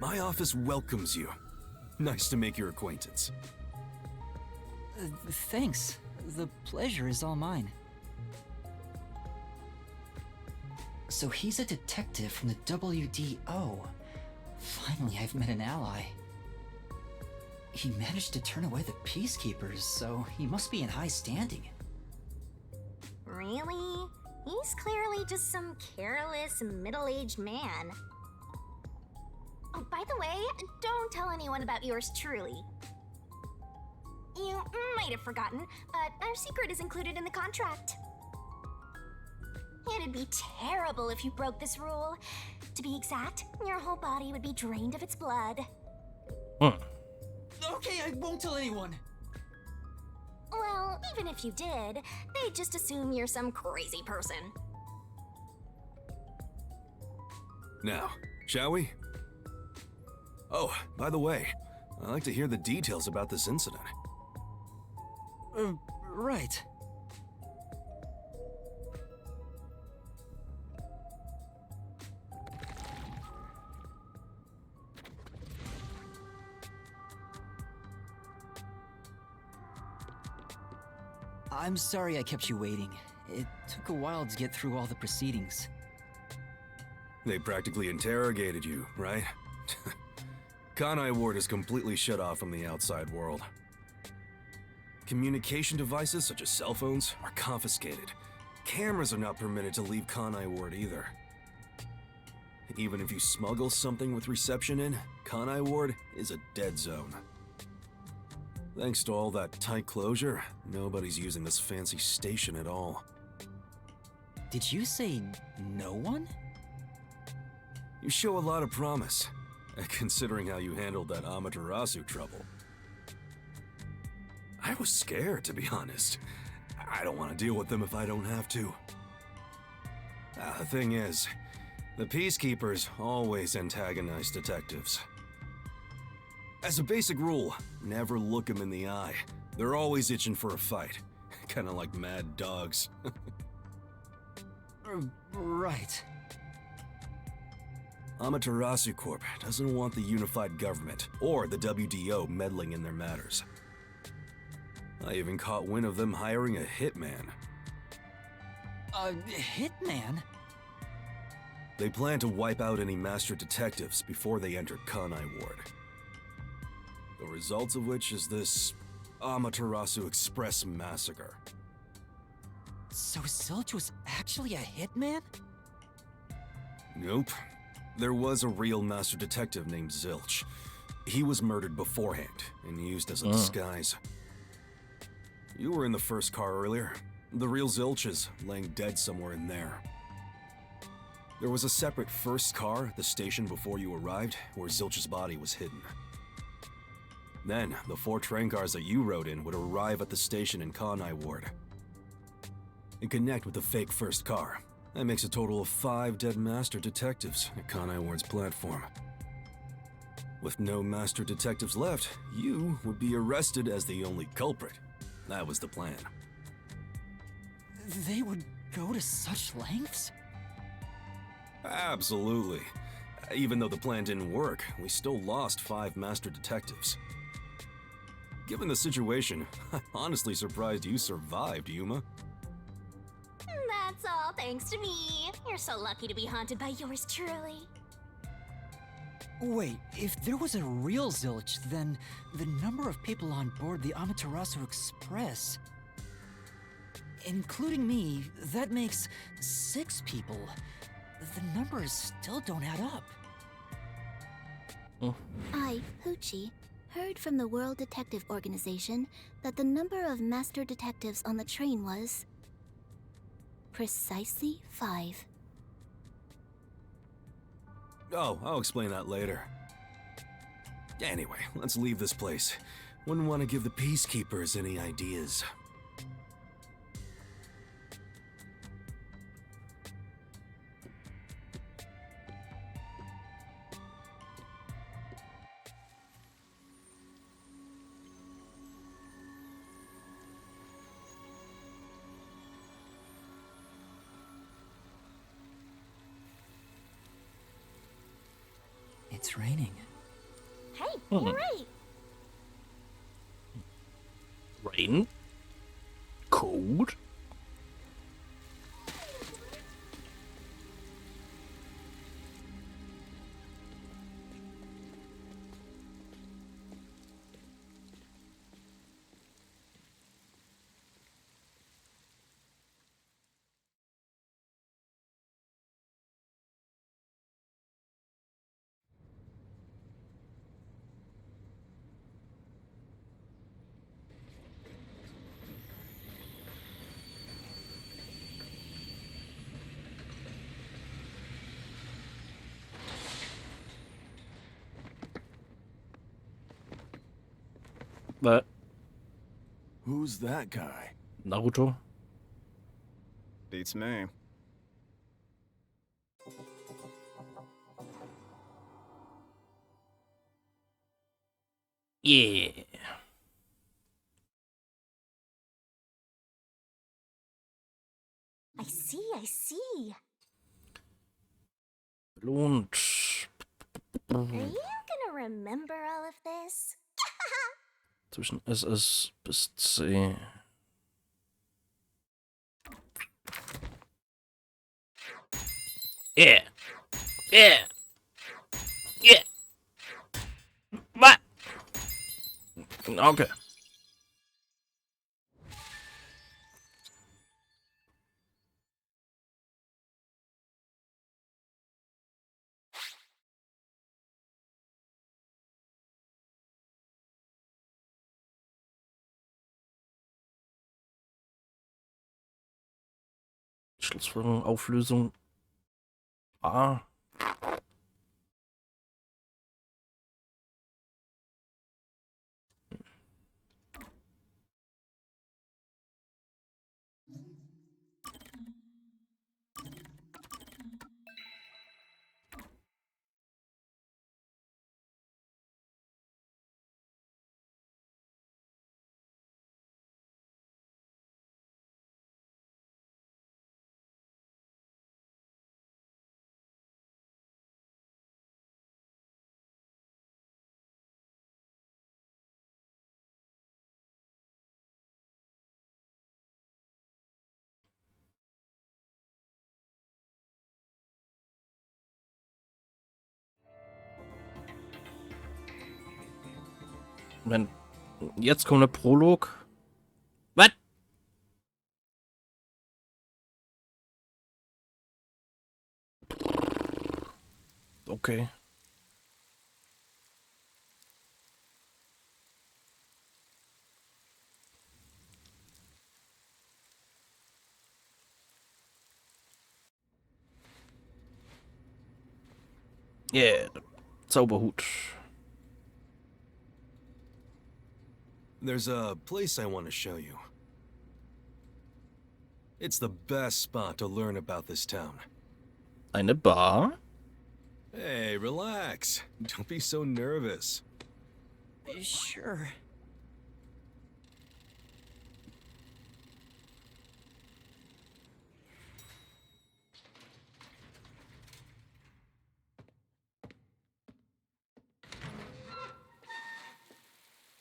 My office welcomes you. Nice to make your acquaintance. Thanks. The pleasure is all mine. So he's a detective from the WDO. Finally, I've met an ally. He managed to turn away the peacekeepers, so he must be in high standing. Really? He's clearly just some careless, middle-aged man. Oh, by the way, don't tell anyone about yours truly. You might have forgotten, but our secret is included in the contract. It'd be terrible if you broke this rule. To be exact, your whole body would be drained of its blood. Okay, I won't tell anyone. Well, even if you did, they'd just assume you're some crazy person. Now, shall we? Oh, by the way, I'd like to hear the details about this incident. Right. I'm sorry I kept you waiting. It took a while to get through all the proceedings. They practically interrogated you, right? Kanai Ward is completely shut off from the outside world. Communication devices such as cell phones are confiscated. Cameras are not permitted to leave Kanai Ward either. Even if you smuggle something with reception in, Kanai Ward is a dead zone. Thanks to all that tight closure, nobody's using this fancy station at all. Did you say no one? You show a lot of promise, considering how you handled that Amaterasu trouble. I was scared, to be honest. I don't want to deal with them if I don't have to. The thing is, the Peacekeepers always antagonize detectives. As a basic rule, never look them in the eye. They're always itching for a fight. Kinda like mad dogs. Right. Amaterasu Corp doesn't want the unified government or the WDO meddling in their matters. I even caught wind of them hiring a hitman. A hitman? They plan to wipe out any master detectives before they entered Kanai Ward. The results of which is this Amaterasu Express massacre. So Zilch was actually a hitman? Nope. There was a real master detective named Zilch. He was murdered beforehand and used as a disguise. You were in the first car earlier. The real Zilch is laying dead somewhere in there. There was a separate first car at the station before you arrived, where Zilch's body was hidden. Then, the 4 train cars that you rode in would arrive at the station in Kanai Ward and connect with the fake first car. That makes a total of 5 dead master detectives at Kanai Ward's platform. With no master detectives left, you would be arrested as the only culprit. That was the plan. They would go to such lengths? Absolutely. Even though the plan didn't work, we still lost 5 master detectives. Given the situation, I'm honestly surprised you survived, Yuma. That's all thanks to me. You're so lucky to be haunted by yours truly. Wait, if there was a real Zilch, then the number of people on board the Amaterasu Express, including me, that makes 6 people. The numbers still don't add up. I, Hoochie, heard from the World Detective Organization that the number of master detectives on the train was precisely 5. Oh, I'll explain that later. Anyway, let's leave this place. Wouldn't want to give the Peacekeepers any ideas. It's raining. Hey, you're right. Rain? Cold? What? Who's that guy? Naruto? Beats me. Yeah. I see. Belohnt. Are you gonna remember all of this? Zwischen SS bis C. Yeah. Yeah. Yeah. What? Okay. Schlussfolgerung, Auflösung A. Wenn jetzt kommt der Prolog. Was? Okay. Yeah, Zauberhut. There's a place I want to show you. It's the best spot to learn about this town. Eine Bar? Hey, relax. Don't be so nervous. Sure.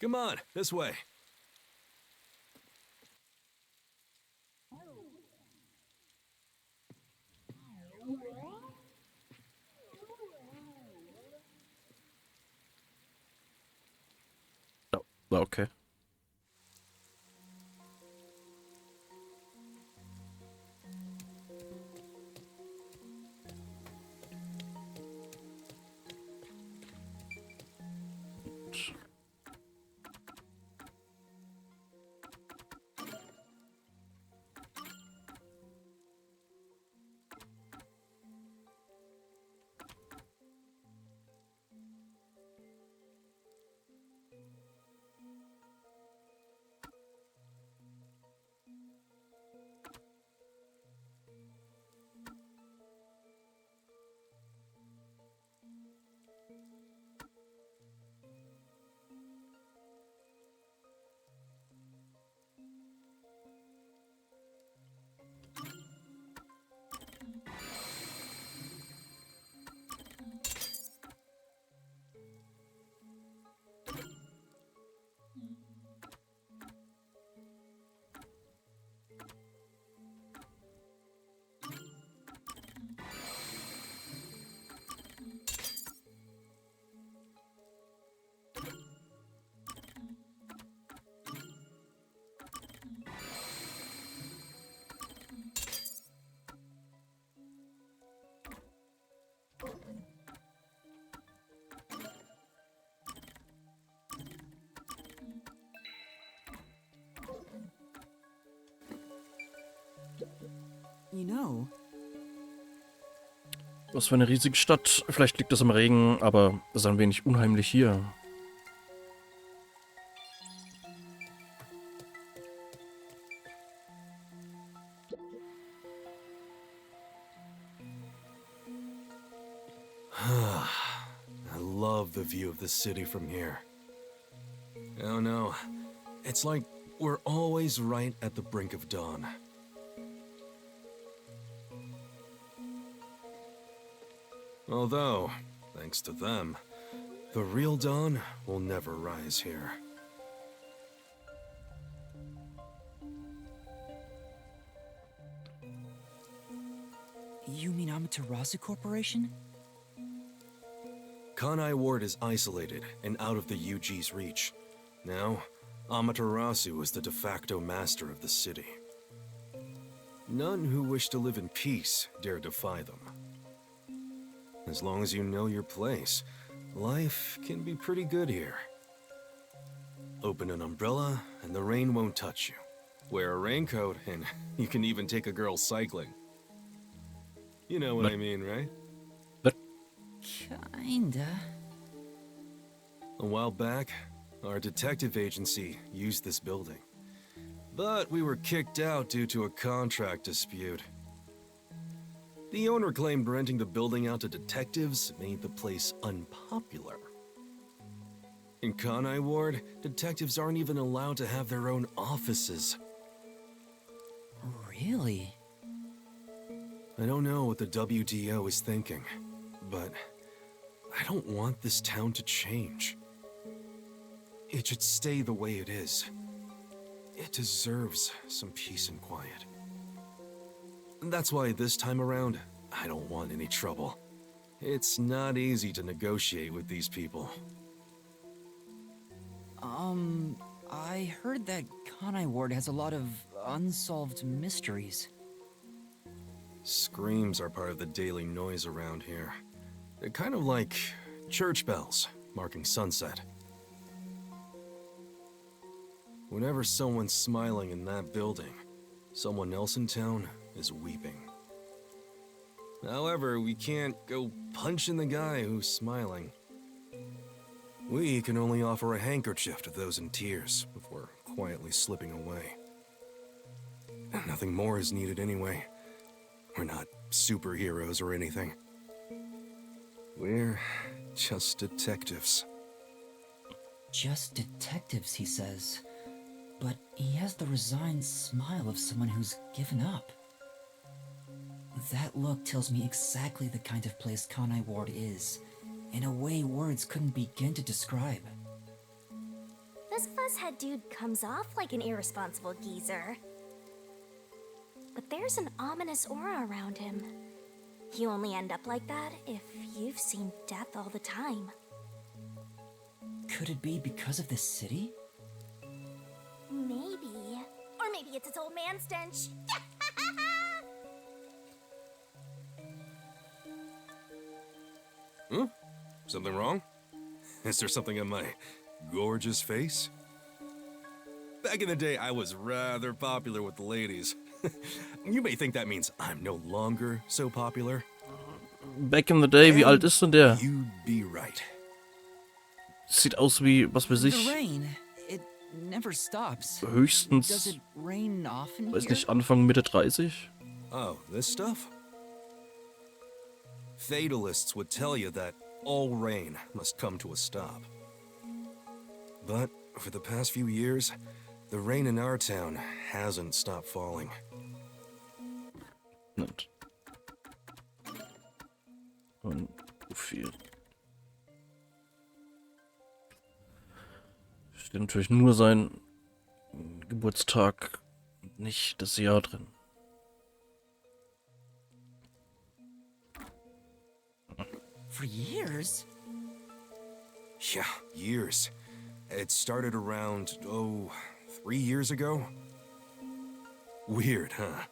Come on, this way. Oh, okay. You know, Was für eine riesige Stadt. Vielleicht liegt das am Regen, aber es ist ein wenig unheimlich hier. I love the view of the city from here. Oh no, it's like we're always right at the brink of dawn. Although, thanks to them, the real dawn will never rise here. you mean Amaterasu Corporation? Kanai Ward is isolated and out of the UG's reach. Now, Amaterasu is the de facto master of the city. None who wish to live in peace dare defy them. As long as you know your place, life can be pretty good here. Open an umbrella and the rain won't touch you. Wear a raincoat and you can even take a girl cycling. You know what I mean, right? Kinda. A while back, our detective agency used this building. But we were kicked out due to a contract dispute. The owner claimed renting the building out to detectives made the place unpopular. In Kanai Ward, detectives aren't even allowed to have their own offices. Really? I don't know what the WDO is thinking, but I don't want this town to change. It should stay the way it is. It deserves some peace and quiet. That's why this time around, I don't want any trouble. It's not easy to negotiate with these people. I heard that Kanai Ward has a lot of unsolved mysteries. Screams are part of the daily noise around here. They're kind of like church bells marking sunset. Whenever someone's smiling in that building, someone else in town is weeping. However, we can't go punching the guy who's smiling. We can only offer a handkerchief to those in tears before quietly slipping away. Nothing more is needed anyway. We're not superheroes or anything. We're just detectives. Just detectives, he says. But he has the resigned smile of someone who's given up. That look tells me exactly the kind of place Kanai Ward is, in a way words couldn't begin to describe. This fuzzhead dude comes off like an irresponsible geezer. But there's an ominous aura around him. You only end up like that if you've seen death all the time. Could it be because of this city? Maybe. Or maybe it's its old man stench. Huh? Something wrong? Is there something on my gorgeous face? Back in the day, I was rather popular with the ladies. You may think that means I'm no longer so popular. Back in the day, wie alt ist denn der? You'd be right. Sieht aus wie, was weiß The ich, rain, it never stops. Does höchstens, it rain often weiß here? nicht, Anfang, Mitte 30? Oh, this stuff? Fatalists would tell you that all rain must come to a stop. But for the past few years, the rain in our town hasn't stopped falling. Nicht. Und Profil. Steht natürlich nur sein Geburtstag, nicht das Jahr drin. For years? Yeah, years. It started around, 3 years ago? Weird, huh?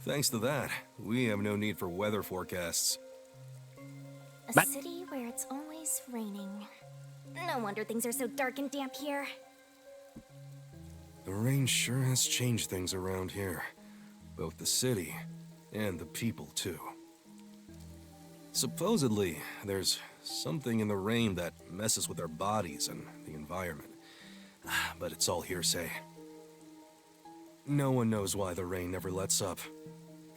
Thanks to that, we have no need for weather forecasts. A city where it's always raining. No wonder things are so dark and damp here. The rain sure has changed things around here. Both the city and the people, too. Supposedly, there's something in the rain that messes with our bodies and the environment. But it's all hearsay. No one knows why the rain never lets up.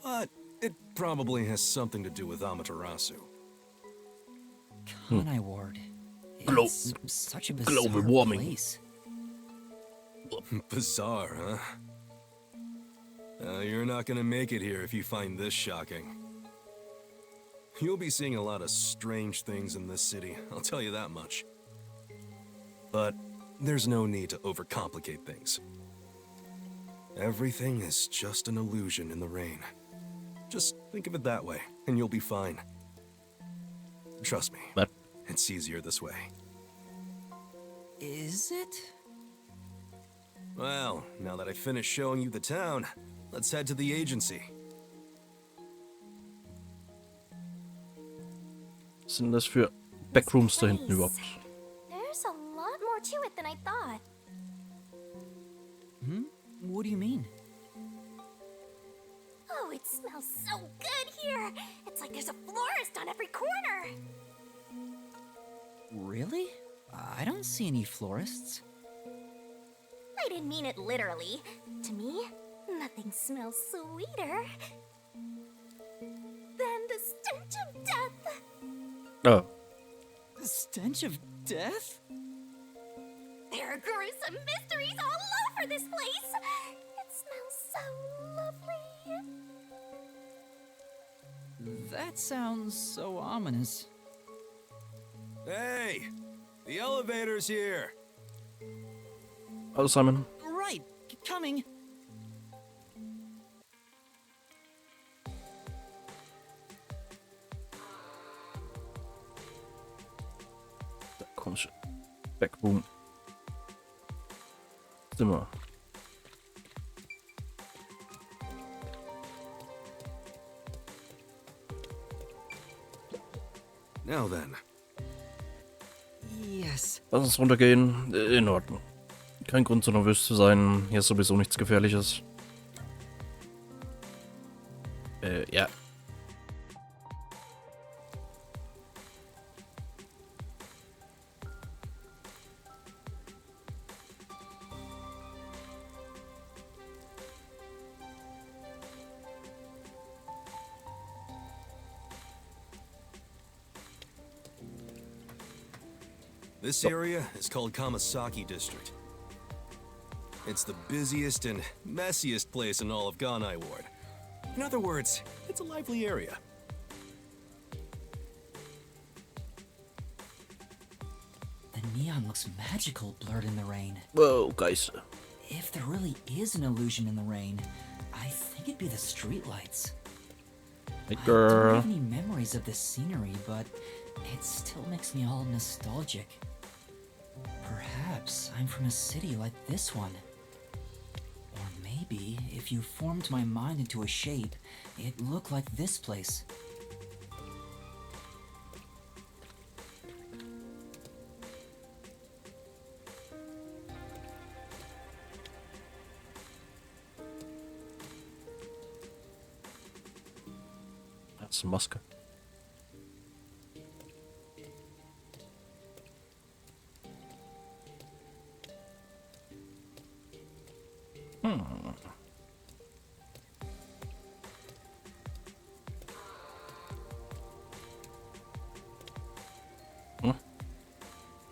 But it probably has something to do with Amaterasu. Kanai Ward. Glo- It's such a bizarre global warming. place. Bizarre, huh? You're not gonna make it here if you find this shocking. You'll be seeing a lot of strange things in this city, I'll tell you that much. But there's no need to overcomplicate things. Everything is just an illusion in the rain. Just think of it that way, and you'll be fine. Trust me, But it's easier this way. Is it? Well, now that I finished showing you the town, let's head to the agency. was sind das für Backrooms da hinten Nice. überhaupt? There's a lot more to it than I thought. What do you mean? Oh, it smells so good here. It's like there's a florist on every corner. Really? I don't see any florists. I didn't mean it literally. To me, nothing smells sweeter than the stench of death. Oh, The stench of death? There are gruesome mysteries all over this place. It smells so lovely. That sounds so ominous. Hey! The elevator's here! hallo Simon. Right, coming. Da komische Backroom. Zimmer. Now then. Yes. Lass uns runtergehen. In Ordnung. Kein Grund, so nervös zu sein. Hier ist sowieso nichts Gefährliches. Ja. This area is called Kamasaki District. It's the busiest and messiest place in all of Ganai Ward. In other words, it's a lively area. The neon looks magical blurred in the rain. Whoa, guys. If there really is an illusion in the rain, I think it'd be the streetlights. Hey, I don't girl. have any memories of this scenery, but it still makes me all nostalgic. Perhaps I'm from a city like this one. Or maybe, if you formed my mind into a shape, it looked like this place. That's a Maske.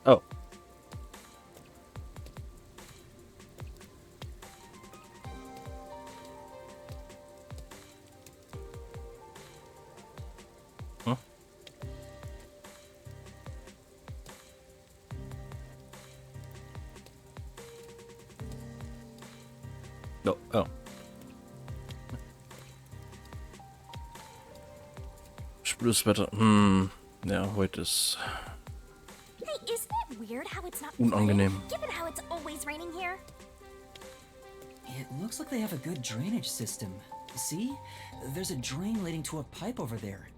Oh. Huh? No, oh. Spür's Wetter. Ja, heute ist Hey, isn't it weird how it's not unangenehm. flooding, given how it's always raining here? It looks like they have a good drainage system. See? There's a drain leading to a pipe over there.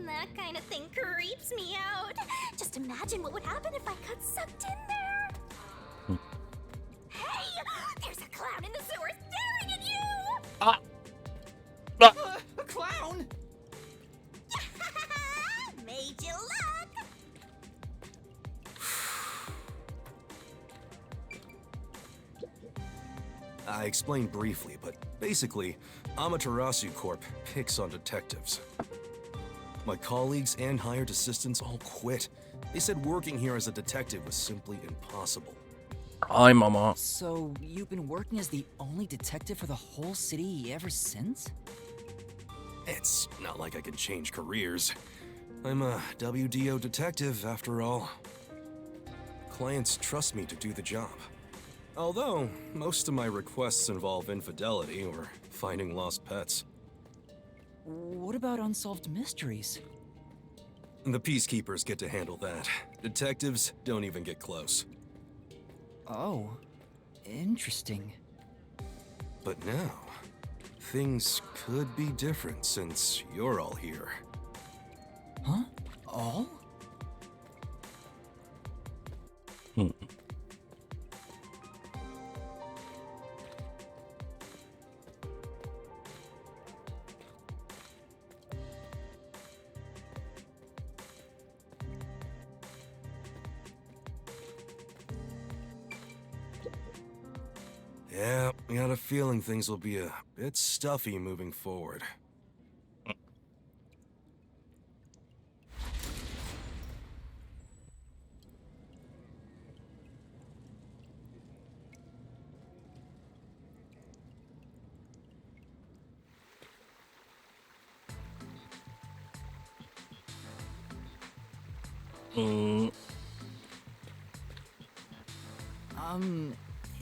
That kind of thing creeps me out. Just imagine what would happen if I got sucked in there. Hey! There's a clown in the sewer staring at you! A clown? Made you look! I explained briefly, but basically, Amaterasu Corp picks on detectives. My colleagues and hired assistants all quit. They said working here as a detective was simply impossible. Hi, Mama. So, you've been working as the only detective for the whole city ever since? It's not like I can change careers. I'm a WDO detective, after all. Clients trust me to do the job. Although, most of my requests involve infidelity or finding lost pets. What about unsolved mysteries? The peacekeepers get to handle that. Detectives don't even get close. Oh, interesting. But now, things could be different since you're all here. Huh? All? Yeah, I got a feeling things will be a bit stuffy moving forward.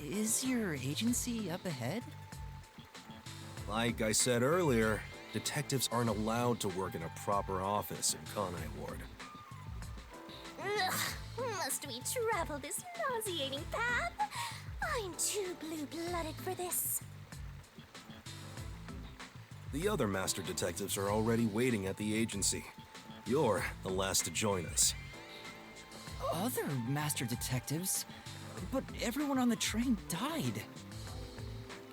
Is your agency up ahead? Like I said earlier, detectives aren't allowed to work in a proper office in Kanai Ward. Ugh, must we travel this nauseating path? I'm too blue-blooded for this. The other master detectives are already waiting at the agency. You're the last to join us. Other master detectives? But everyone on the train died.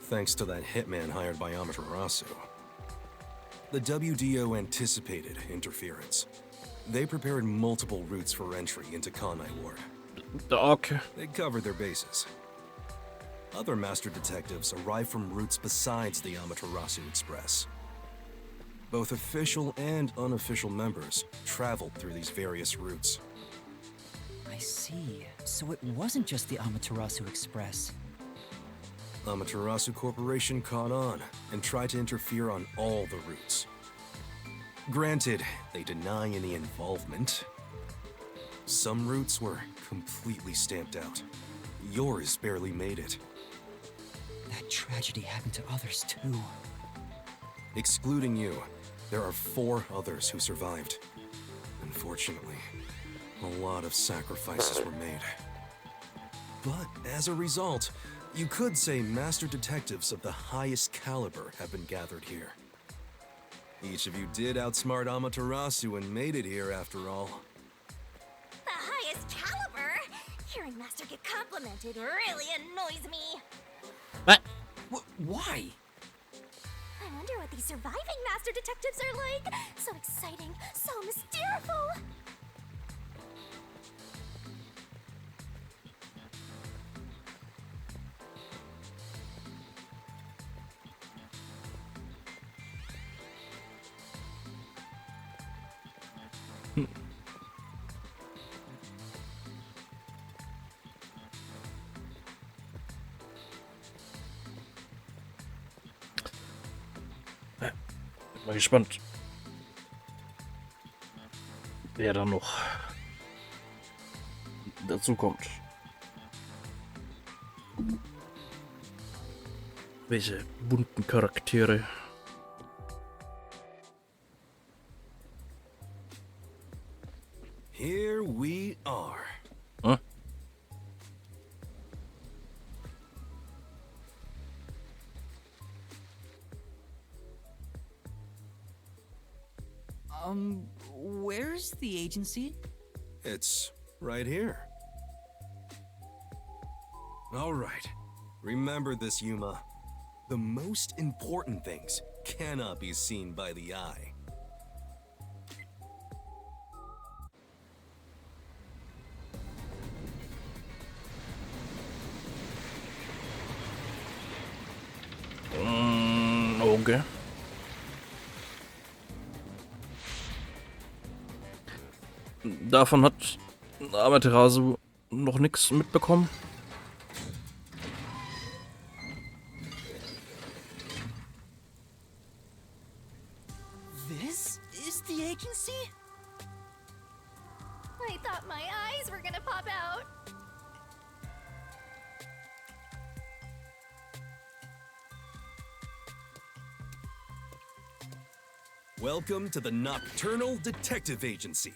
Thanks to that hitman hired by Amaterasu. The WDO anticipated interference. They prepared multiple routes for entry into Kanai Ward. Okay. They covered their bases. Other master detectives arrived from routes besides the Amaterasu Express. Both official and unofficial members traveled through these various routes. I see. So it wasn't just the Amaterasu Express. Amaterasu Corporation caught on and tried to interfere on all the routes. Granted, they deny any involvement. Some routes were completely stamped out. Yours barely made it. That tragedy happened to others too. Excluding you, there are 4 others who survived. Unfortunately, a lot of sacrifices were made. But as a result, you could say master detectives of the highest caliber have been gathered here. Each of you did outsmart Amaterasu and made it here after all. The highest caliber? Hearing Master get complimented really annoys me. What? Why? I wonder what these surviving Master Detectives are like. So exciting, so mysterious. Bin mal gespannt, wer da noch dazu kommt. Welche bunten Charaktere. Here we are. Huh? Where's the agency? It's right here. All right. Remember this, Yuma. The most important things cannot be seen by the eye. Okay. Davon hat Amaterasu noch nichts mitbekommen. This is the agency? I thought my eyes were gonna pop out. Welcome to the Nocturnal Detective Agency.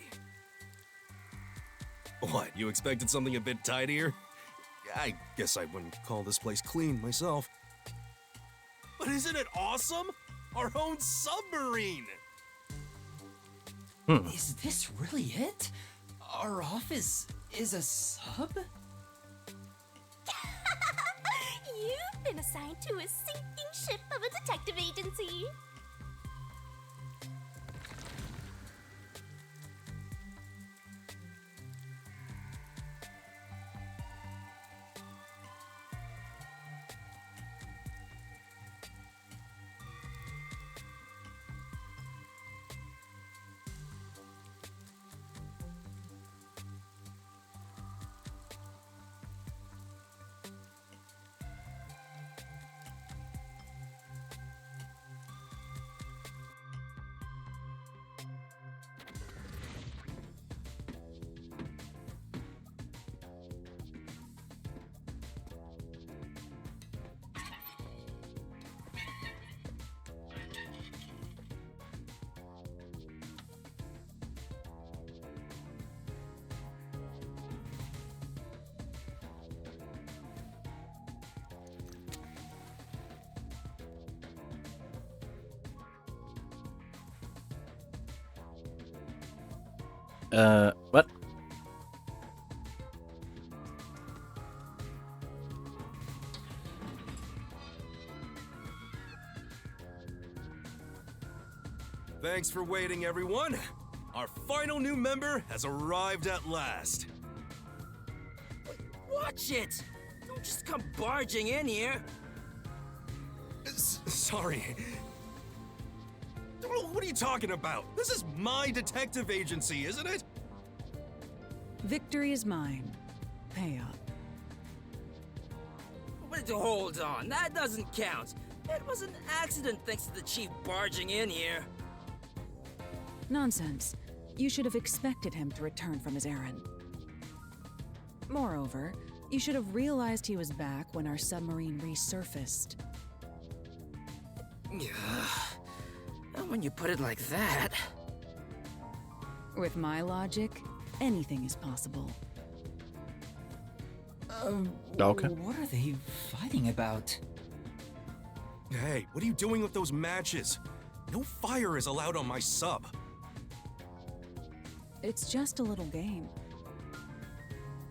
What, you expected something a bit tidier? I guess I wouldn't call this place clean myself. But isn't it awesome? Our own submarine! Is this really it? Our office is a sub? You've been assigned to a sinking ship of a detective agency. What? Thanks for waiting, everyone. Our final new member has arrived at last. Watch it! Don't just come barging in here. Sorry. What are you talking about? This is my detective agency, isn't it? Victory is mine. Pay up. Wait, hold on, that doesn't count. It was an accident thanks to the chief barging in here. Nonsense. You should have expected him to return from his errand. Moreover, you should have realized he was back when our submarine resurfaced. When you put it like that... With my logic, anything is possible. Okay. What are they fighting about? Hey, what are you doing with those matches? No fire is allowed on my sub. It's just a little game.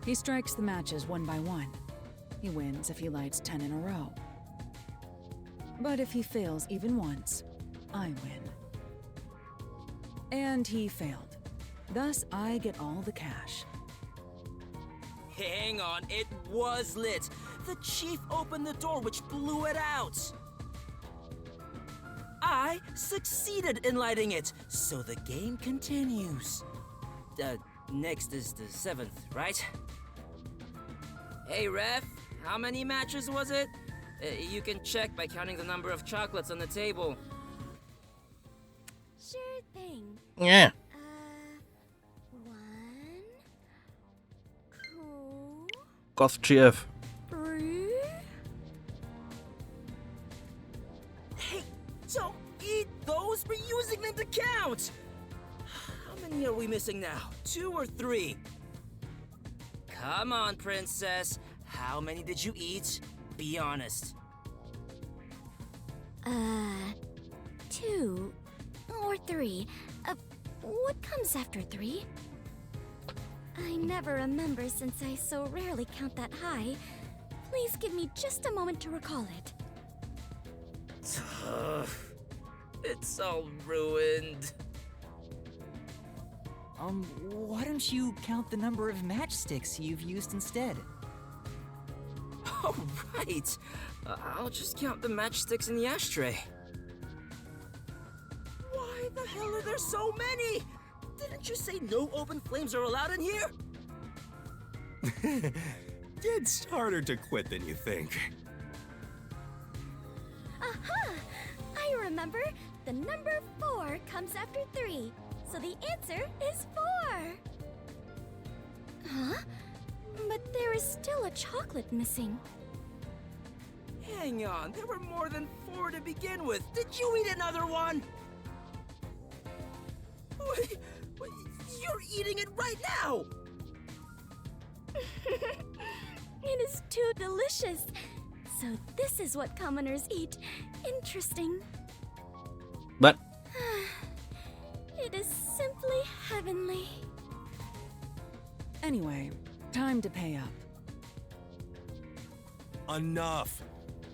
He strikes the matches one by one. He wins if he lights 10 in a row. But if he fails even once, I win. And he failed. Thus, I get all the cash. Hang on, it was lit. The chief opened the door, which blew it out. I succeeded in lighting it, so the game continues. Next is the 7th, right? Hey, ref, how many matches was it? You can check by counting the number of chocolates on the table. Sure thing. Yeah. 1, 2, Goth GF. 3. Hey, don't eat those! We're using them to count! How many are we missing now? 2 or 3? Come on, princess. How many did you eat? Be honest. 2 or 3. What comes after 3? I never remember since I so rarely count that high. Please give me just a moment to recall it. It's all ruined. Why don't you count the number of matchsticks you've used instead? Oh, right. I'll just count the matchsticks in the ashtray. Why the hell are there so many? Didn't you say no open flames are allowed in here? It's harder to quit than you think. Aha! I remember. The number 4 comes after 3. So the answer is 4. Huh? But there is still a chocolate missing. Hang on, there were more than 4 to begin with. Did you eat another one? Wait, you're eating it right now! It is too delicious. So this is what commoners eat. Interesting. But It is simply heavenly. Anyway, time to pay up. Enough.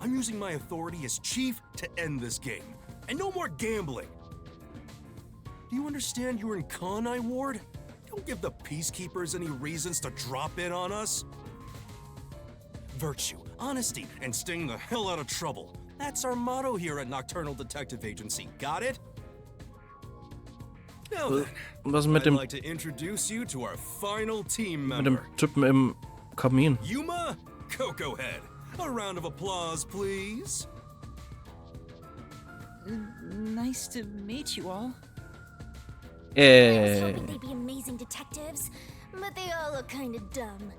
I'm using my authority as chief to end this game. And no more gambling. Do you understand you're in Kanai Ward? Don't give the peacekeepers any reasons to drop in on us. Virtue, honesty, and staying the hell out of trouble. That's our motto here at Nocturnal Detective Agency. Got it? Now then, was mit I'd dem, like to introduce you to our final team mit dem member. Typen im Kamin? Yuma Cocoa Head. A round of applause, please. Nice to meet you all. I was Yeah. hoping they'd be amazing detectives, but they all look kind of dumb.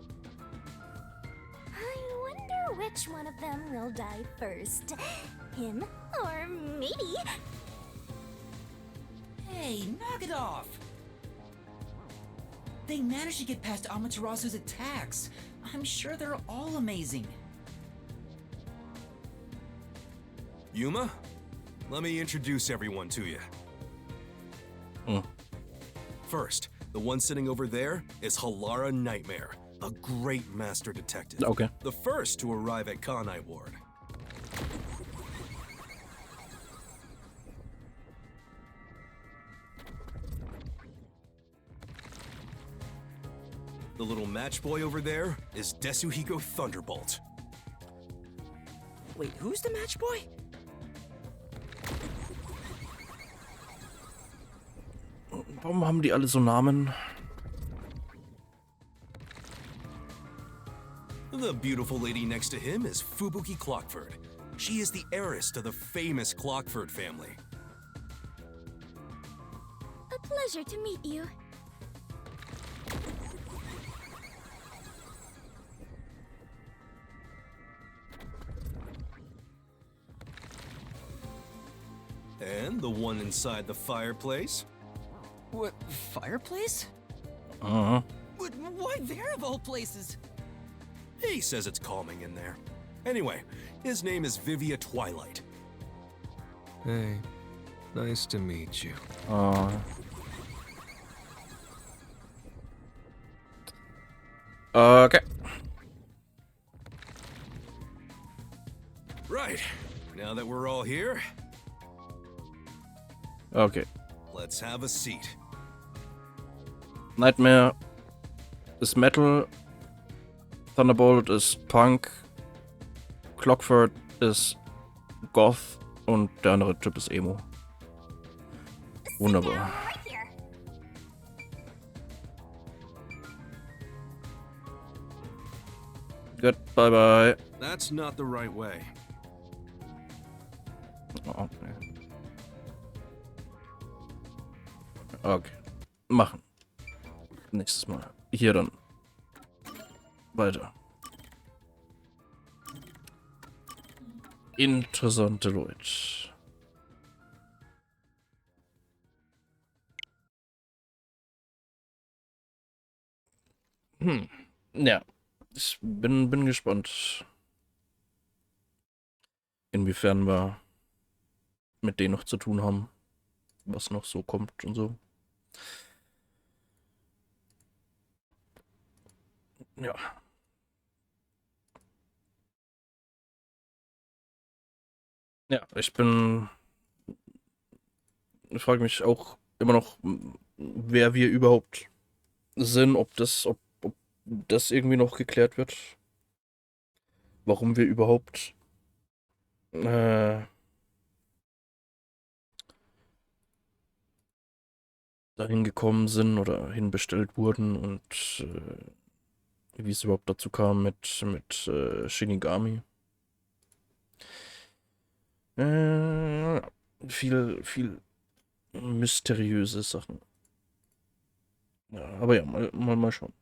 I wonder which one of them will die first. Him or me? Hey, knock it off! They managed to get past Amaterasu's attacks. I'm sure they're all amazing. Yuma, let me introduce everyone to you. Mm. First, The one sitting over there is Halara Nightmare, a great master detective. Okay. The first to arrive at Kanai Ward. The little match boy over there is Desuhiko Thunderbolt. Wait, who's the match boy? Warum haben die alle so Namen? The beautiful lady next to him is Fubuki Clockford. She is the heiress to the famous Clockford family. A pleasure to meet you. And the one inside the fireplace? What, fireplace? Uh-huh. But why there of all places? He says it's calming in there. Anyway, his name is Vivia Twilight. Hey, nice to meet you. Okay. Right. Now that we're all here, Okay. let's have a seat. Nightmare ist Metal. Thunderbolt ist Punk. Clockford ist Goth. Und der andere Typ ist Emo. Wunderbar. Right here. Gut, bye bye. That's not the right way. Okay. Okay. Machen. Nächstes Mal. Hier dann. Weiter. Interessante Leute. Ja. Ich bin gespannt. Inwiefern wir mit denen noch zu tun haben. Was noch so kommt und so. Ja. Ja, ich frage mich auch immer noch, wer wir überhaupt sind, ob das irgendwie noch geklärt wird. Warum wir überhaupt dahin gekommen sind oder hinbestellt wurden und wie es überhaupt dazu kam mit Shinigami. Viel mysteriöse Sachen. Ja, aber ja, mal schauen.